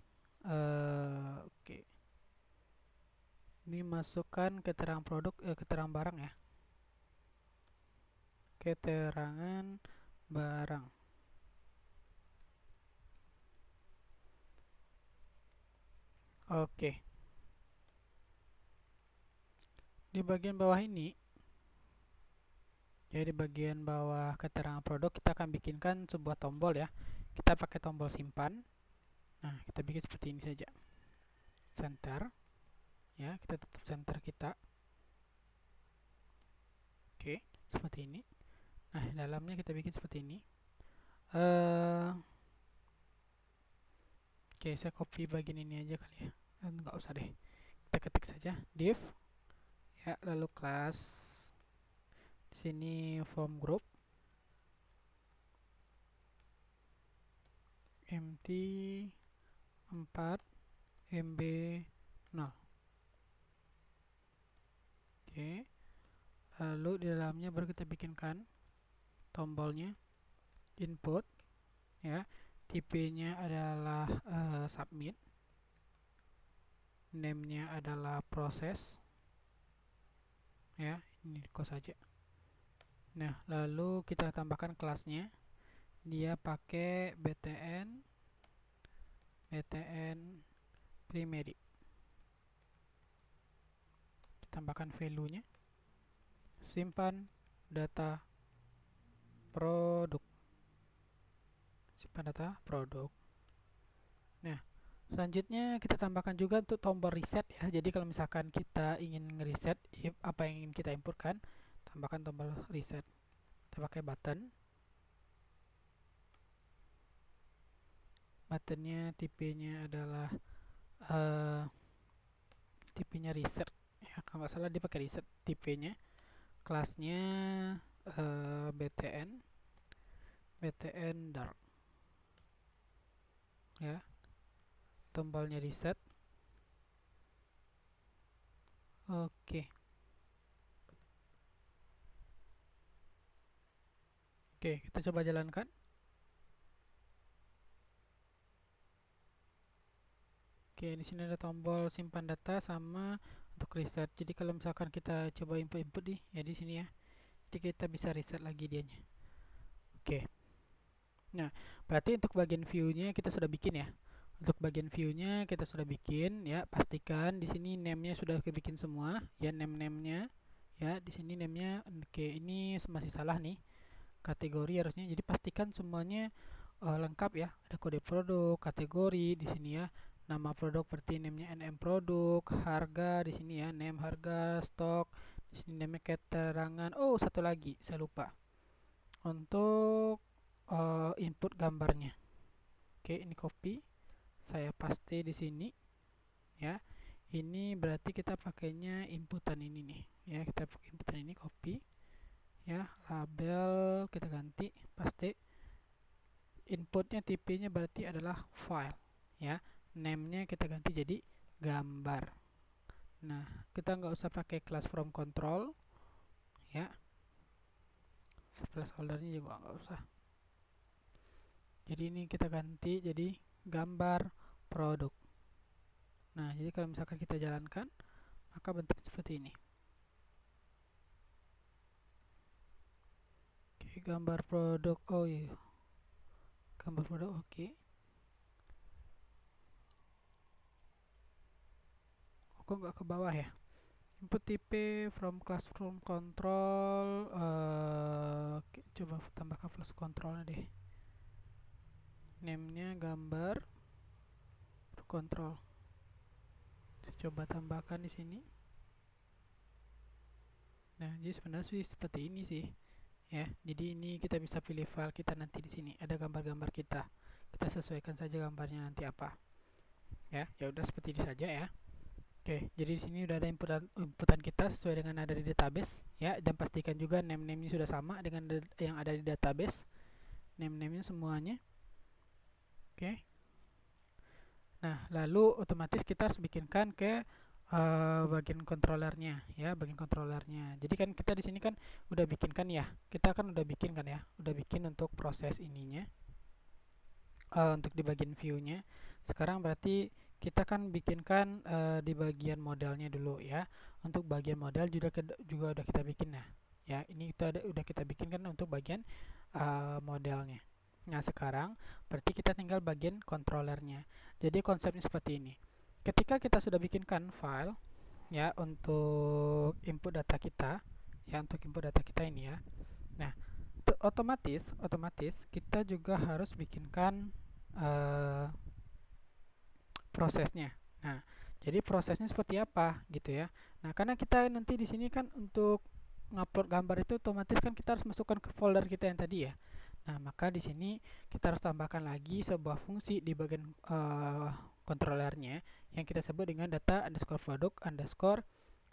oke. Ini masukkan keterangan produk, keterangan barang ya. Keterangan barang. Oke. Di bagian bawah ini, jadi di bagian bawah keterangan produk kita akan bikinkan sebuah tombol ya. Kita pakai tombol simpan. Nah, kita bikin seperti ini saja. Center. Ya, kita tutup center kita. Oke, seperti ini. Nah, di dalamnya kita bikin seperti ini. Oke, saya copy bagian ini aja kali ya. Nggak usah deh. Kita ketik saja div ya, lalu kelas di sini form group mt 4 mb 0. Oke, lalu di dalamnya baru kita bikinkan tombolnya input ya, tipenya adalah submit, name-nya adalah proses ya, ini close saja. Nah, lalu kita tambahkan kelasnya, dia pakai btn primary. Tambahkan value-nya, simpan data produk, Nah, selanjutnya kita tambahkan juga untuk tombol reset ya. Jadi kalau misalkan kita ingin ngereset apa yang ingin kita inputkan, tambahkan tombol reset. Kita pakai buttonnya tipenya adalah tipenya reset ya, kalau nggak salah dia pakai reset tipenya. Kelasnya btn dark ya, tombolnya reset. Oke, kita coba jalankan. Oke, di sini ada tombol simpan data sama untuk reset. Jadi kalau misalkan kita coba input nih ya di sini ya, jadi kita bisa reset lagi dianya. Oke. Nah, berarti untuk bagian view-nya kita sudah bikin ya. Untuk bagian view-nya kita sudah bikin ya. Pastikan di sini name-nya sudah kebikin semua ya, name-nya ya. Di sini name-nya oke, ini masih salah nih. Kategori harusnya. Jadi pastikan semuanya lengkap ya. Ada kode produk, kategori di sini ya. Nama produk berarti name-nya NM produk, harga di sini ya, name harga, stok, di sini name keterangan. Oh, satu lagi saya lupa. Untuk input gambarnya. Oke, ini copy. Saya paste di sini ya. Ini berarti kita pakainya inputan ini nih. Ya, kita pakai inputan ini, copy. Ya, label kita ganti, paste. Inputnya tipenya berarti adalah file ya. Name-nya kita ganti jadi gambar. Nah, kita nggak usah pakai class from control ya. Placeholdernya juga nggak usah. Jadi ini kita ganti jadi gambar produk. Nah, jadi kalau misalkan kita jalankan, maka bentuknya seperti ini. gambar produk. Oh iya, gambar produk. Oke. Kok nggak ke bawah ya? Input type from classroom control. Coba tambahkan plus controlnya deh. Name-nya gambar control. Coba tambahkan di sini. Nah, jadi sebenarnya sih seperti ini sih, ya. Jadi ini kita bisa pilih file kita nanti di sini. Ada gambar-gambar kita. Kita sesuaikan saja gambarnya nanti apa. Ya, ya udah seperti ini saja ya. Oke, jadi di sini udah ada inputan kita sesuai dengan ada di database, ya. Dan pastikan juga name-nya sudah sama dengan yang ada di database. Name-nya semuanya. Oke. Nah, lalu otomatis kita harus bikinkan ke bagian kontrolernya, ya, bagian kontrolernya. Jadi kan kita di sini kan udah bikinkan ya, kita kan udah bikin kan ya, udah bikin untuk proses ininya, untuk di bagian view-nya. Sekarang berarti kita kan bikinkan di bagian modelnya dulu ya. Untuk bagian model juga udah kita bikin ya. Ini kita udah kita bikinkan untuk bagian modelnya. Nah, sekarang berarti kita tinggal bagian kontrolernya. Jadi konsepnya seperti ini. Ketika kita sudah bikinkan file ya untuk input data kita, ya untuk input data kita ini ya. Nah, otomatis kita juga harus bikinkan prosesnya. Nah, jadi prosesnya seperti apa gitu ya. Nah, karena kita nanti di sini kan untuk ngupload gambar itu otomatis kan kita harus masukkan ke folder kita yang tadi ya. Nah, maka di sini kita harus tambahkan lagi sebuah fungsi di bagian kontrolernya yang kita sebut dengan data underscore product underscore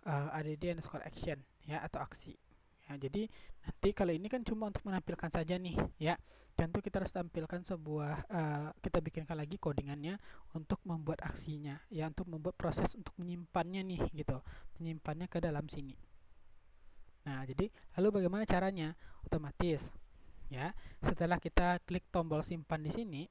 add underscore action ya, atau aksi. Ya, jadi nanti kalau ini kan cuma untuk menampilkan saja nih ya. Tentu kita harus tampilkan sebuah kita bikinkan lagi codingannya untuk membuat aksinya ya, untuk membuat proses untuk menyimpannya nih gitu, menyimpannya ke dalam sini. Nah, jadi lalu bagaimana caranya? Otomatis ya, setelah kita klik tombol simpan di sini,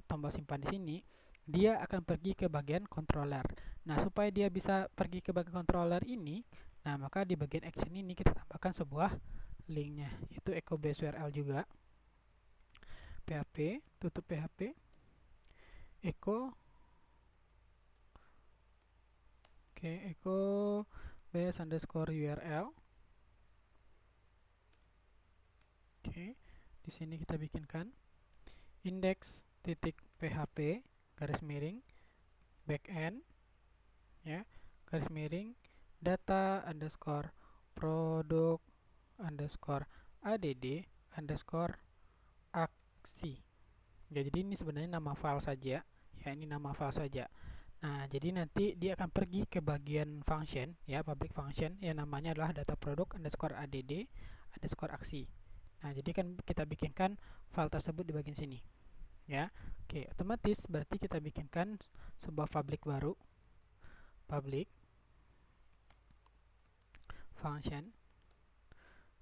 dia akan pergi ke bagian controller. Nah, supaya dia bisa pergi ke bagian controller ini, nah maka di bagian action ini kita tambahkan sebuah linknya, yaitu echo base URL juga. PHP, tutup PHP, echo, echo base underscore URL. Di sini kita bikinkan index.php garis miring backend ya, garis miring data underscore product underscore add underscore aksi ya. Jadi ini sebenarnya nama file saja ya, ini nama file saja. Nah, jadi nanti dia akan pergi ke bagian function ya, public function yang namanya adalah data product underscore add underscore aksi. Nah, jadi kan kita bikinkan file tersebut di bagian sini ya. Oke, otomatis berarti kita bikinkan sebuah public baru, public function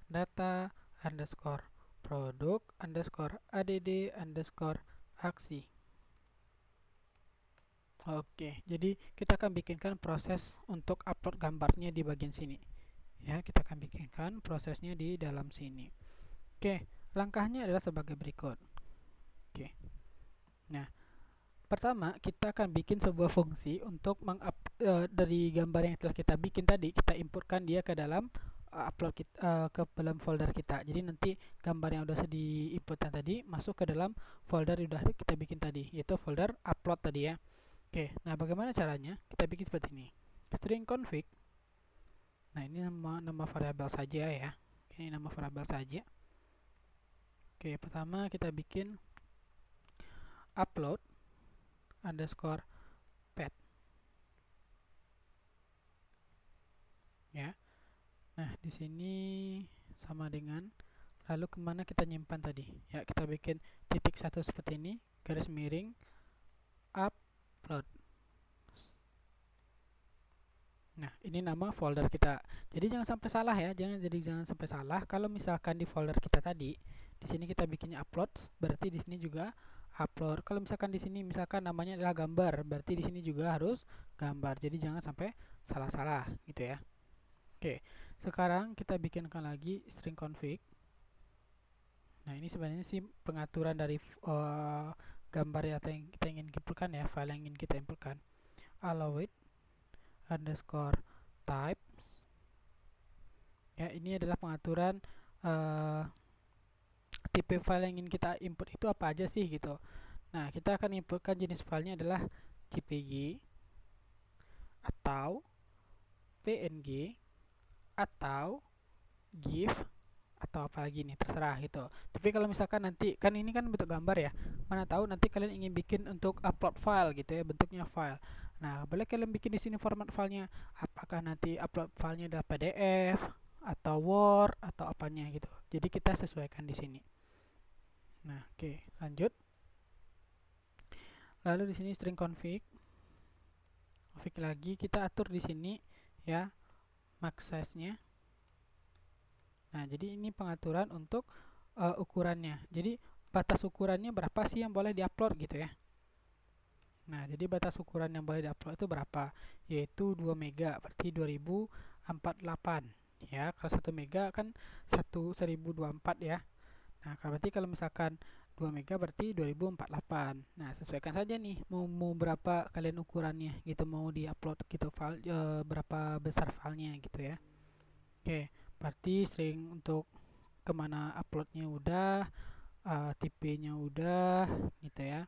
data underscore product underscore add underscore aksi. Oke, jadi kita akan bikinkan proses untuk upload gambarnya di bagian sini ya. Kita akan bikinkan prosesnya di dalam sini. Oke, langkahnya adalah sebagai berikut. Oke. Nah, pertama kita akan bikin sebuah fungsi untuk dari gambar yang telah kita bikin tadi, kita inputkan dia ke dalam upload kita, ke dalam folder kita. Jadi nanti gambar yang sudah diinputkan tadi masuk ke dalam folder yang sudah kita bikin tadi, yaitu folder upload tadi ya. Oke, nah bagaimana caranya? Kita bikin seperti ini. String config. Nah, ini nama variabel saja ya. Ini nama variabel saja. Oke, pertama kita bikin upload underscore path ya. Nah, di sini sama dengan lalu kemana kita nyimpan tadi ya, kita bikin titik satu seperti ini garis miring upload. Nah, ini nama folder kita. Jadi jangan sampai salah ya, jangan sampai salah. Kalau misalkan di folder kita tadi, di sini kita bikinnya upload, berarti di sini juga upload. Kalau misalkan di sini misalkan namanya adalah gambar, berarti di sini juga harus gambar. Jadi jangan sampai salah-salah gitu ya. Oke, sekarang kita bikinkan lagi string config. Nah, ini sebenarnya sih pengaturan dari gambar yang kita ingin inputkan ya, file yang ingin kita inputkan. Allow it underscore type. Ya, ini adalah pengaturan tipe file yang ingin kita input itu apa aja sih gitu. Nah, kita akan inputkan jenis filenya adalah JPG atau PNG atau GIF atau apalagi nih, terserah gitu. Tapi kalau misalkan nanti kan ini kan bentuk gambar ya, mana tahu nanti kalian ingin bikin untuk upload file gitu ya, bentuknya file. Nah, boleh kalian bikin di sini format filenya, apakah nanti upload filenya adalah PDF atau Word atau apanya gitu. Jadi kita sesuaikan di sini. Nah, oke, lanjut. Lalu di sini string config lagi kita atur di sini ya max size-nya. Nah, jadi ini pengaturan untuk ukurannya. Jadi batas ukurannya berapa sih yang boleh diupload gitu ya. Nah, jadi batas ukuran yang boleh diupload itu berapa? Yaitu 2 mega, berarti 2048 ya. Kalau 1 mega kan 1024 ya. Nah, berarti kalau misalkan 2 mega berarti 2048. Nah, sesuaikan saja nih mau berapa kalian ukurannya gitu, mau diupload gitu file berapa besar filenya gitu ya. Oke, berarti string untuk kemana uploadnya udah, tipenya udah gitu ya,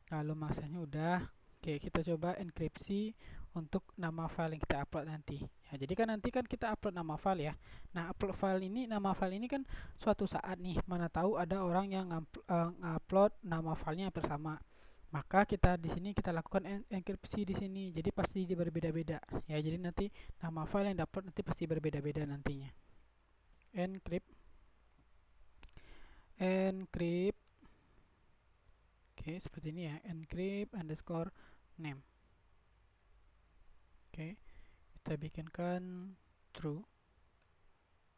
lalu maksanya udah. Oke, kita coba enkripsi untuk nama file yang kita upload nanti ya. Jadi kan nanti kan kita upload nama file ya. Nah, upload file ini, nama file ini kan suatu saat nih mana tahu ada orang yang ngupload nama filenya hampir sama, maka kita di sini kita lakukan enkripsi di sini, jadi pasti berbeda-beda ya. Jadi nanti nama file yang diupload nanti pasti berbeda-beda nantinya. Encrypt. Oke, seperti ini ya, encrypt underscore name. Oke, kita bikinkan true.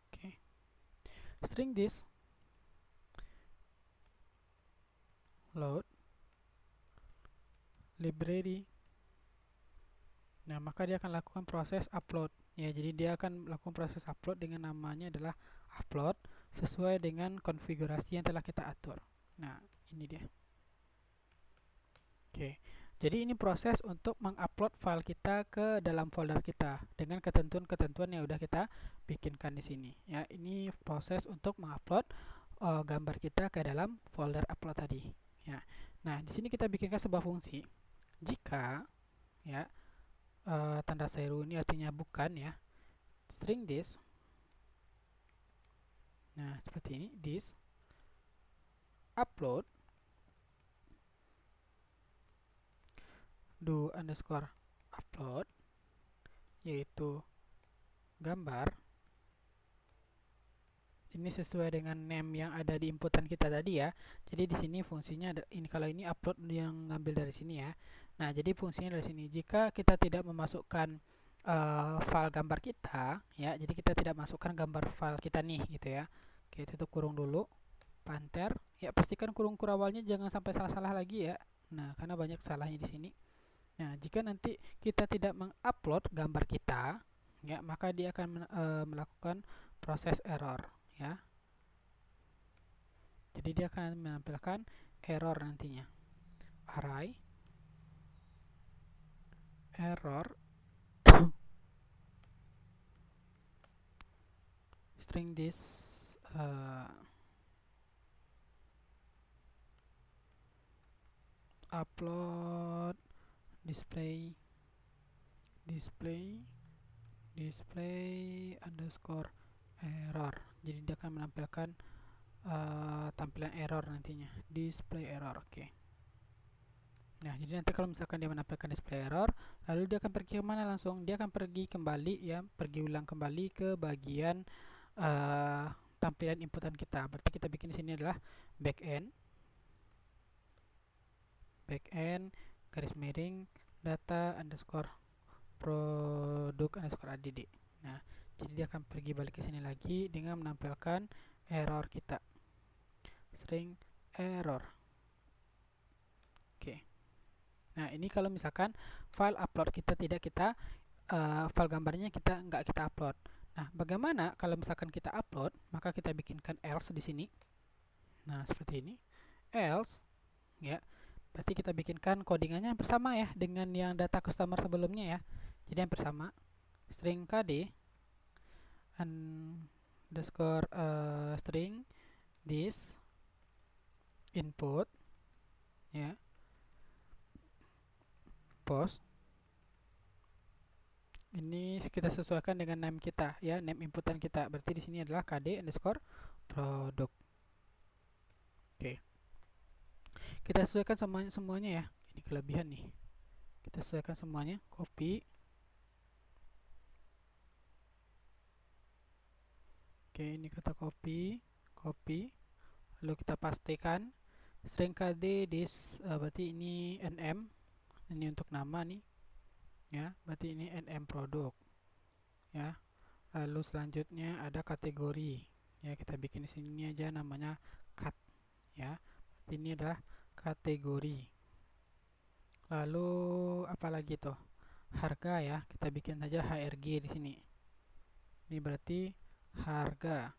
Oke, string this load library. Nah, maka dia akan lakukan proses upload ya. Jadi dia akan melakukan proses upload dengan namanya adalah upload sesuai dengan konfigurasi yang telah kita atur. Nah, ini dia. Oke, jadi ini proses untuk mengupload file kita ke dalam folder kita dengan ketentuan-ketentuan yang udah kita bikinkan di sini. Ya, ini proses untuk mengupload gambar kita ke dalam folder upload tadi. Ya, nah di sini kita bikinkan sebuah fungsi. Jika ya tanda seru ini artinya bukan ya, string this. Nah, seperti ini, this upload do underscore upload, yaitu gambar. Ini sesuai dengan name yang ada di inputan kita tadi ya. Jadi di sini fungsinya ada ini, kalau ini upload yang ngambil dari sini ya. Nah, jadi fungsinya dari sini. Jika kita tidak memasukkan file gambar kita ya, jadi kita tidak masukkan gambar file kita nih gitu ya. Oke, tutup kurung dulu. Panter. Ya, pastikan kurung awalnya jangan sampai salah-salah lagi ya. Nah, karena banyak salahnya di sini. Nah, jika nanti kita tidak mengupload gambar kita, ya, maka dia akan melakukan proses error, ya. Jadi dia akan menampilkan error nantinya. Array error string this upload display underscore error. Jadi dia akan menampilkan tampilan error nantinya, display error. Oke. Nah, jadi nanti kalau misalkan dia menampilkan display error, lalu dia akan pergi kemana langsung? Dia akan pergi kembali ya, pergi ulang kembali ke bagian tampilan inputan kita. Berarti kita bikin di sini adalah backend garis miring data underscore produk underscore add. Nah, jadi dia akan pergi balik ke sini lagi dengan menampilkan error kita, string error. Oke. Nah, ini kalau misalkan file upload kita tidak kita file gambarnya kita nggak kita upload. Nah, bagaimana kalau misalkan kita upload? Maka kita bikinkan else di sini. Nah, seperti ini. Else, ya. Berarti kita bikinkan codingannya yang bersama ya dengan yang data customer sebelumnya ya. Jadi yang bersama string kd underscore string this input ya post. Ini kita sesuaikan dengan name kita ya, name inputan kita. Berarti di sini adalah kd underscore produk. Oke. Kita sesuaikan semuanya ya. Ini kelebihan nih. Kita sesuaikan semuanya, copy. Oke, ini kata copy, lalu kita pastikan string kd this, berarti ini nm, ini untuk nama nih, ya, berarti ini nm produk, ya. Lalu selanjutnya ada kategori, ya, kita bikin di sini aja namanya cut, ya. Berarti ini adalah kategori. Lalu apalagi tuh? Harga ya, kita bikin saja HRG di sini. Ini berarti harga.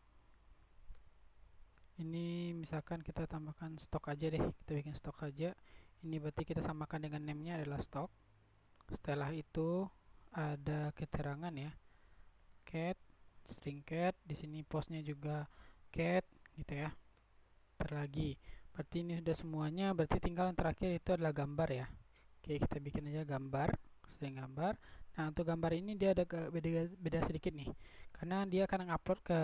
Ini misalkan kita tambahkan stok aja deh, kita bikin stok aja. Ini berarti kita samakan dengan name-nya adalah stok. Setelah itu ada keterangan ya, cat, string cat. Di sini postnya juga cat, gitu ya. Terlagi. Berarti ini sudah semuanya. Berarti tinggal yang terakhir itu adalah gambar ya. Oke, kita bikin aja gambar, string gambar. Nah, untuk gambar ini dia ada beda sedikit nih. Karena dia akan ngupload ke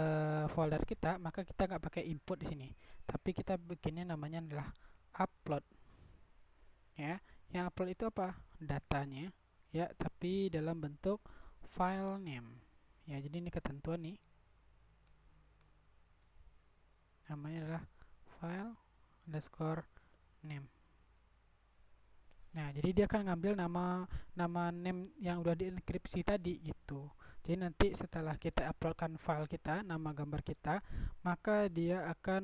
folder kita, maka kita nggak pakai input di sini. Tapi kita bikinnya namanya adalah upload. Ya, yang upload itu apa? Datanya, ya, tapi dalam bentuk file name. Ya, jadi ini ketentuan nih. Namanya adalah file underscore name. Nah, jadi dia akan ngambil nama name yang udah dienkripsi tadi gitu. Jadi nanti setelah kita uploadkan file kita, nama gambar kita, maka dia akan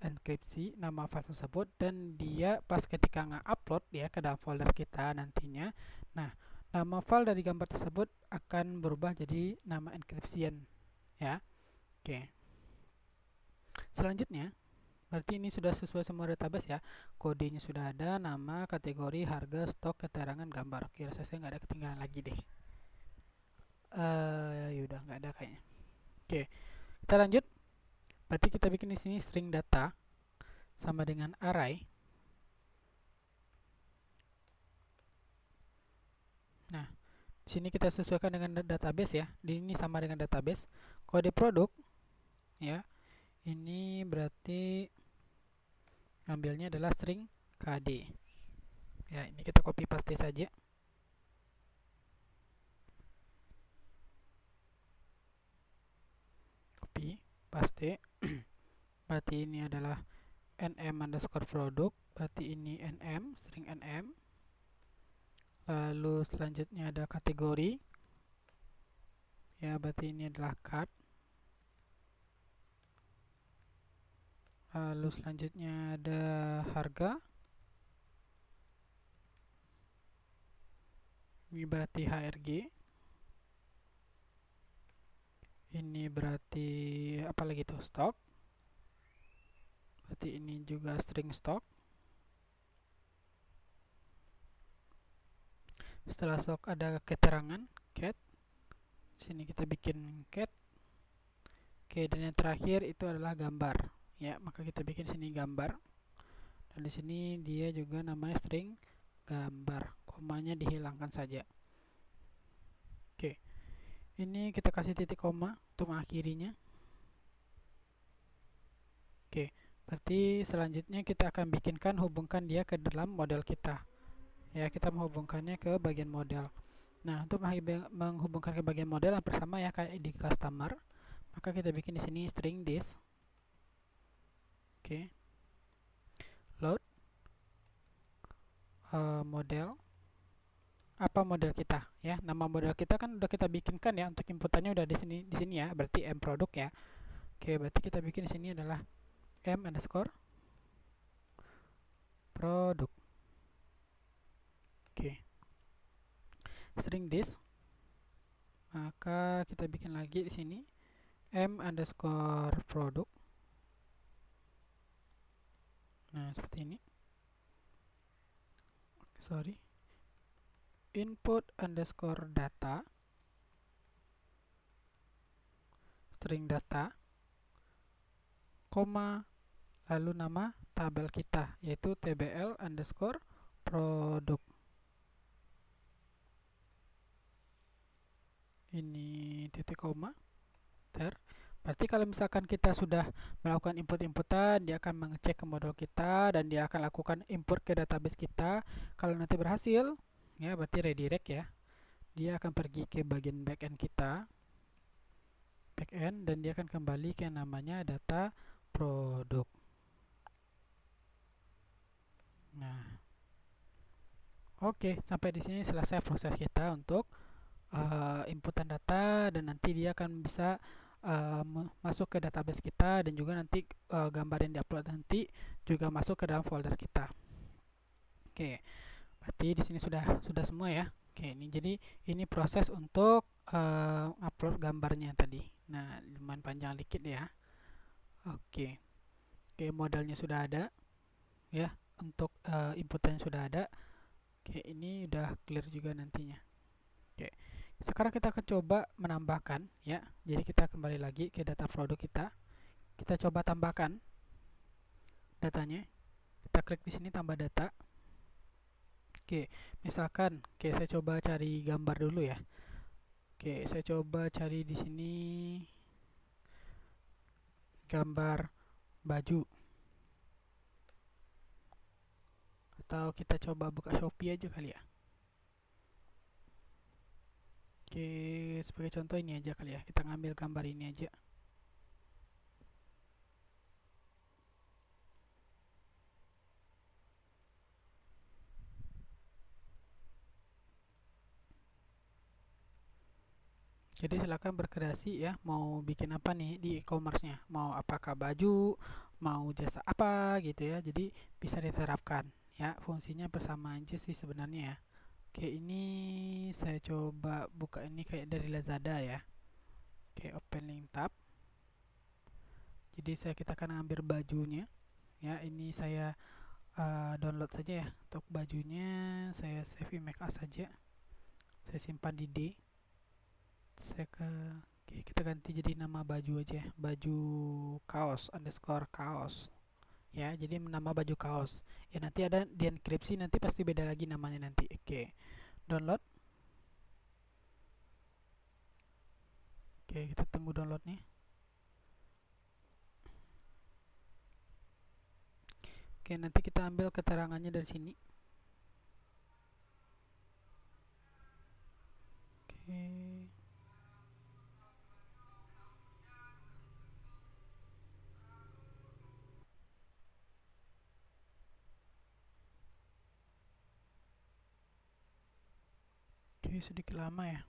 mengenkripsi nama file tersebut dan dia pas ketika nge-upload ya ke dalam folder kita nantinya. Nah, nama file dari gambar tersebut akan berubah jadi nama encryption ya. Oke. Selanjutnya berarti ini sudah sesuai semua database ya. Kodenya sudah ada, nama, kategori, harga, stok, keterangan, gambar. Oke, saya nggak ada ketinggalan lagi deh. Yaudah nggak ada kayaknya. Oke, kita lanjut. Berarti kita bikin di sini string data sama dengan array. Nah, di sini kita sesuaikan dengan database ya. Di ini sama dengan database. Kode produk ya. Ini berarti ngambilnya adalah string kd. Ya, ini kita copy paste saja. Copy, paste. Berarti ini adalah nm underscore produk. Berarti ini nm, string nm. Lalu selanjutnya ada kategori. Ya, berarti ini adalah cut. Lalu selanjutnya ada harga. Ini berarti HRG. Ini berarti apa lagi tuh? Stok. Berarti ini juga string stok. Setelah stok ada keterangan cat. Sini kita bikin cat. Oke, dan yang terakhir itu adalah gambar. Ya, maka kita bikin sini gambar. Dan di sini dia juga namanya string gambar. Komanya dihilangkan saja. Oke. Ini kita kasih titik koma untuk mengakhirinya. Oke, berarti selanjutnya kita akan bikinkan hubungkan dia ke dalam model kita. Ya, kita menghubungkannya ke bagian model. Nah, untuk menghubungkan ke bagian model yang bersama ya kayak di customer, maka kita bikin di sini string this. Oke. Load model. Apa model kita ya? Nama model kita kan udah kita bikinkan ya, untuk inputannya udah di sini ya, berarti m produk ya. Oke, berarti kita bikin di sini adalah m underscore produk. Oke. String this. Maka kita bikin lagi di sini m underscore produk. Nah, seperti ini. Sorry. Input underscore data, string data, koma, lalu nama tabel kita, yaitu tbl underscore produk. Ini titik koma, berarti kalau misalkan kita sudah melakukan inputan, dia akan mengecek ke modul kita dan dia akan lakukan import ke database kita. Kalau nanti berhasil, ya berarti redirect ya. Dia akan pergi ke bagian backend kita, dan dia akan kembali ke namanya data produk. Nah, oke, sampai di sini selesai proses kita untuk inputan data, dan nanti dia akan bisa masuk ke database kita, dan juga nanti gambar yang diupload nanti juga masuk ke dalam folder kita. Oke, berarti di sini sudah semua ya. Oke, ini proses untuk upload gambarnya tadi. Nah, lumayan panjang dikit ya. Oke. Oke, modelnya sudah ada ya. Untuk inputannya sudah ada. Oke, ini udah clear juga nantinya. Oke. Sekarang kita akan coba menambahkan ya. Jadi kita kembali lagi ke data produk kita. Kita coba tambahkan datanya. Kita klik di sini tambah data. Oke, misalkan saya coba cari gambar dulu ya. Oke, saya coba cari di sini gambar baju. Atau kita coba buka Shopee aja kali ya. Oke, sebagai contoh ini aja kali ya. Kita ngambil gambar ini aja. Jadi silakan berkreasi ya, mau bikin apa nih di e-commerce-nya, mau apakah baju, mau jasa apa gitu ya. Jadi bisa diterapkan ya, fungsinya bersama aja sih sebenarnya ya. Oke, ini saya coba buka ini kayak dari Lazada ya. Oke, open link tab. Jadi kita akan ambil bajunya ya. Ini saya download saja ya. Untuk bajunya saya save image as saja. Saya simpan di D. Oke, kita ganti jadi nama baju aja ya. Baju kaos underscore kaos ya. Jadi nama baju kaos ya. Nanti ada di enkripsi, nanti pasti beda lagi namanya nanti. Oke, download. Oke, kita tunggu downloadnya. Oke, nanti kita ambil keterangannya dari sini. Oke. Oke, sedikit lama ya.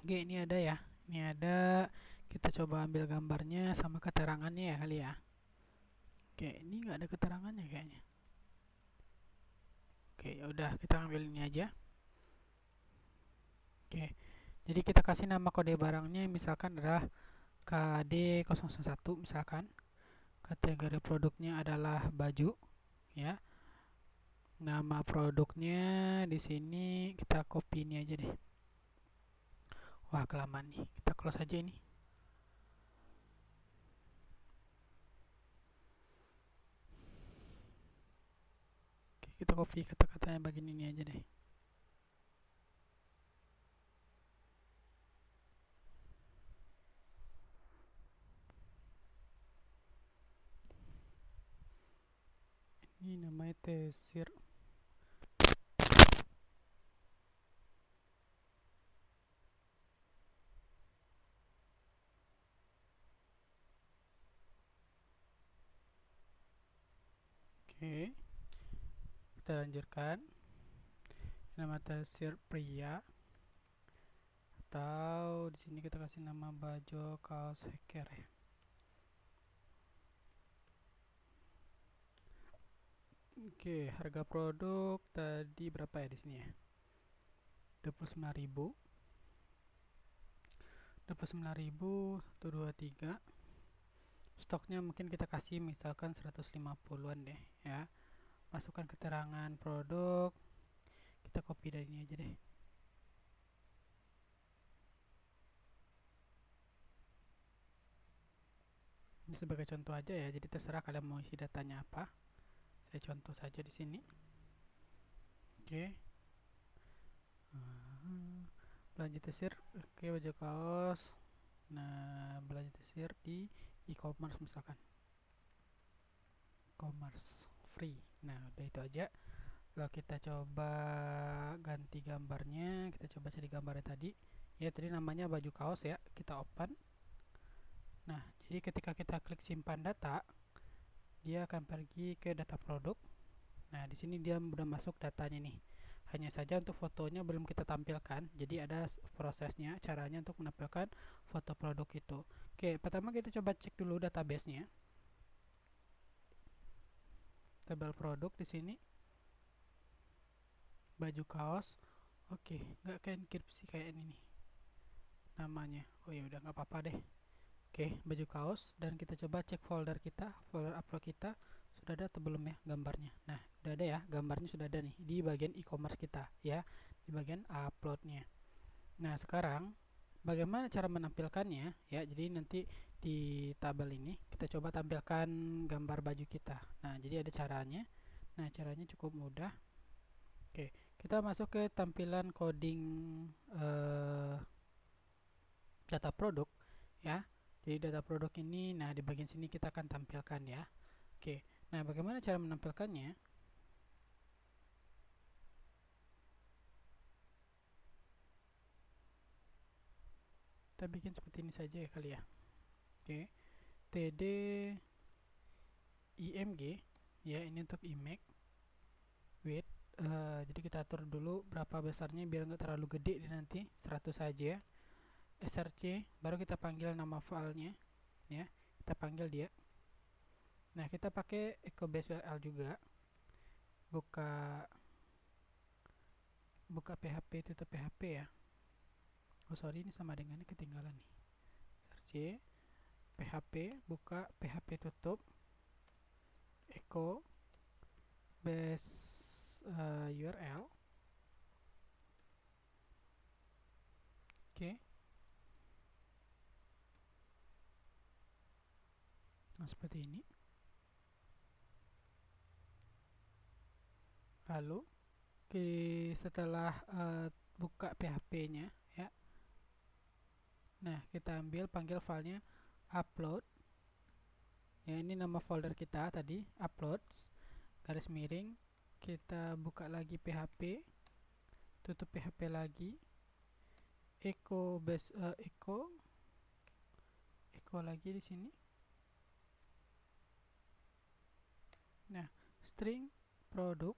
Oke, ini ada ya. Ini ada. Kita coba ambil gambarnya sama keterangannya ya kali ya. Oke, ini nggak ada keterangannya kayaknya. Oke, ya udah kita ambil ini aja. Oke. Jadi kita kasih nama kode barangnya misalkan adalah KD001 misalkan. Kategori produknya adalah baju ya. Nama produknya di sini kita copy ini aja deh. Wah, kelamaan nih. Kita close aja ini. Oke, kita copy kata-katanya bagian ini aja deh. Ini namanya tesir. Oke, kita lanjutkan. Nama tesir pria, atau di sini kita kasih nama baju kaos hacker ya. Oke, harga produk tadi berapa ya di sini ya? 29.000. 29.123. Stoknya mungkin kita kasih misalkan 150-an deh ya. Masukkan keterangan produk. Kita copy dari ini aja deh. Ini sebagai contoh aja ya, jadi terserah kalian mau isi datanya apa. Saya contoh saja di sini. Oke. Belanja tersir, oke, baju kaos. Nah, belanja tersir di e-commerce misalkan. E-commerce free. Nah, udah itu aja. Kalau kita coba ganti gambarnya, kita coba cari gambarnya tadi. Ya, tadi namanya baju kaos ya. Kita open. Nah, jadi ketika kita klik simpan data, dia akan pergi ke data produk. Nah, di sini dia udah masuk datanya nih. Hanya saja untuk fotonya belum kita tampilkan. Jadi ada prosesnya, caranya untuk menampilkan foto produk itu. Oke, pertama kita coba cek dulu database-nya. Tabel produk di sini. Baju kaos. Oke, nggak kayak enkripsi kayak ini nih namanya. Oh ya udah nggak apa-apa deh. Oke, baju kaos, dan kita coba cek folder kita, folder upload kita sudah ada atau belum ya gambarnya. Nah, sudah ada ya, gambarnya sudah ada nih di bagian e-commerce kita ya, di bagian uploadnya. Nah, sekarang bagaimana cara menampilkannya ya? Jadi nanti di tabel ini kita coba tampilkan gambar baju kita. Nah, jadi ada caranya. Nah, caranya cukup mudah. Oke, kita masuk ke tampilan coding data produk ya. Jadi data produk ini, nah di bagian sini kita akan tampilkan ya. Oke, nah bagaimana cara menampilkannya? Kita bikin seperti ini saja ya kali ya. Oke, td img ya, ini untuk image width. Jadi kita atur dulu berapa besarnya biar nggak terlalu gede nanti, 100 saja. src, baru kita panggil nama filenya ya, kita panggil dia. Nah, kita pakai echo base url juga. Buka php, tutup php ya. Oh sorry, ini sama dengan ini ketinggalan nih. Search php, buka php, tutup echo base url. Oke. Nah, seperti ini. Lalu setelah buka php-nya ya. Nah, kita panggil filenya upload. Ya, ini nama folder kita tadi, uploads, garis miring. Kita buka lagi php, tutup php lagi, echo base echo lagi di sini. Nah, string produk,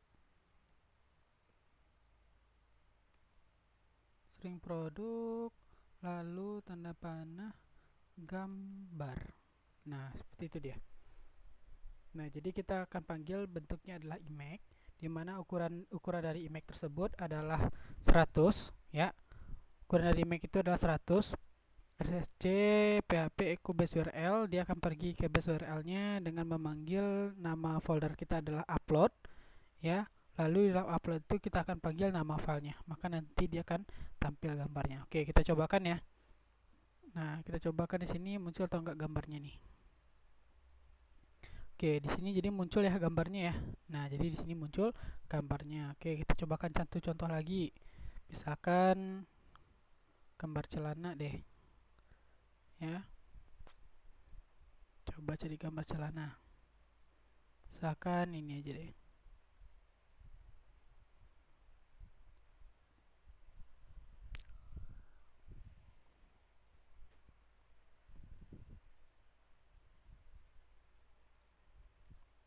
lalu tanda panah gambar. Nah, seperti itu dia. Nah, jadi kita akan panggil bentuknya adalah image, di mana ukuran dari image tersebut adalah 100 ya. Ukuran dari image itu adalah 100. rsc php echo base url, dia akan pergi ke base url-nya dengan memanggil nama folder kita adalah upload ya. Lalu di dalam upload itu kita akan panggil nama filenya, maka nanti dia akan tampil gambarnya. Oke, kita cobakan ya. Nah, kita cobakan di sini muncul atau enggak gambarnya nih. Oke, di sini jadi muncul ya gambarnya ya. Nah, jadi di sini muncul gambarnya. Oke, kita cobakan satu contoh lagi. Misalkan gambar celana deh. Ya. Coba cari gambar celana. Misalkan ini aja deh.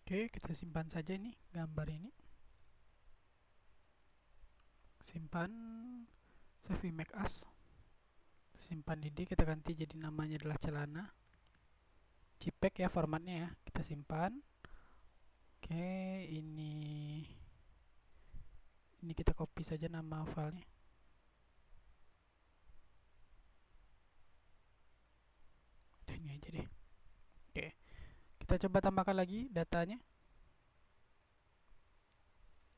Oke, kita simpan saja ini gambar ini. Simpan, save image as. Simpan di D, kita ganti jadi namanya adalah celana. JPEG ya formatnya ya. Kita simpan. Oke, ini kita copy saja nama filenya. Ini aja deh. Oke, kita coba tambahkan lagi datanya.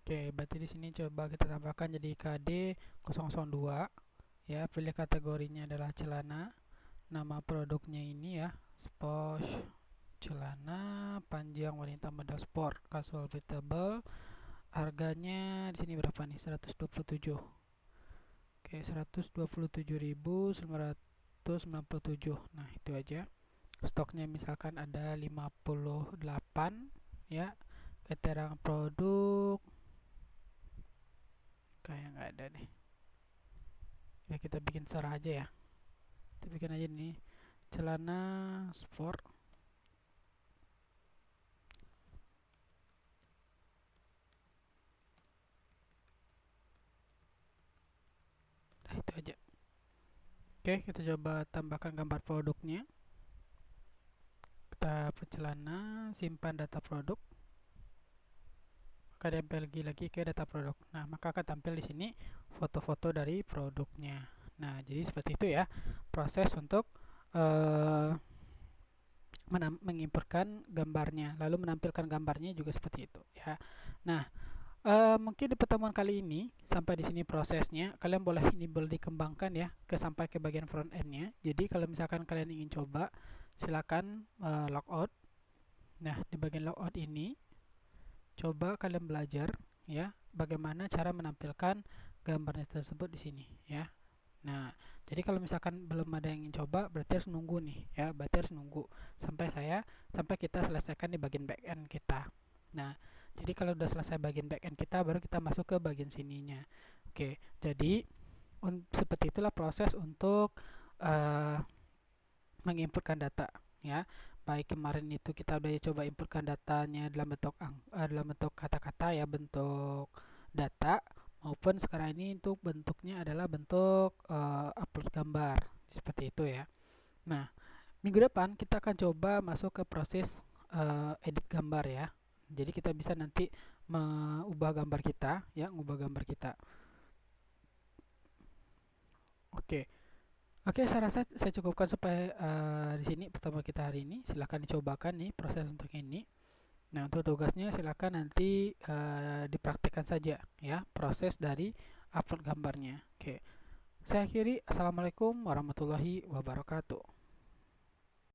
Oke, berarti di sini coba kita tambahkan jadi KD 002 ya. Pilih kategorinya adalah celana. Nama produknya ini ya, Sposh celana panjang wanita model sport casual breathable. Harganya di sini berapa nih? 127. Oke, 127.997. Nah, itu aja. Stoknya misalkan ada 58 ya. Keterangan produk kayak nggak ada nih. Ya kita bikin serah aja ya. Kita bikin aja nih celana sport. Nah, itu aja. Oke, kita coba tambahkan gambar produknya. Kita celana, simpan data produk. Maka tempel lagi ke data produk. Nah, maka akan tampil di sini foto-foto dari produknya. Nah, jadi seperti itu ya proses untuk mengimportkan gambarnya, lalu menampilkan gambarnya juga seperti itu ya. Nah, mungkin di pertemuan kali ini sampai di sini prosesnya. Kalian boleh dikembangkan ya sampai ke bagian front endnya. Jadi kalau misalkan kalian ingin coba, silakan logout. Nah, di bagian logout ini coba kalian belajar ya bagaimana cara menampilkan gambarnya tersebut di sini ya. Nah, jadi kalau misalkan belum ada yang ingin coba, berarti harus nunggu nih ya, berarti harus nunggu sampai kita selesaikan di bagian back end kita. Nah, jadi kalau udah selesai bagian back end kita, baru kita masuk ke bagian sininya. Oke, jadi seperti itulah proses untuk menginputkan data ya. Baik kemarin itu kita udah coba inputkan datanya dalam bentuk kata-kata ya, bentuk data, maupun sekarang ini untuk bentuknya adalah bentuk upload gambar seperti itu ya. Nah, minggu depan kita akan coba masuk ke proses edit gambar ya. Jadi kita bisa nanti mengubah gambar kita ya, mengubah gambar kita. Oke. Oke, saya rasa saya cukupkan sampai di sini pertemuan kita hari ini. Silahkan dicobakan nih proses untuk ini. Nah, untuk tugasnya silakan nanti dipraktikkan saja ya proses dari upload gambarnya. Oke. Saya akhiri. Assalamualaikum warahmatullahi wabarakatuh.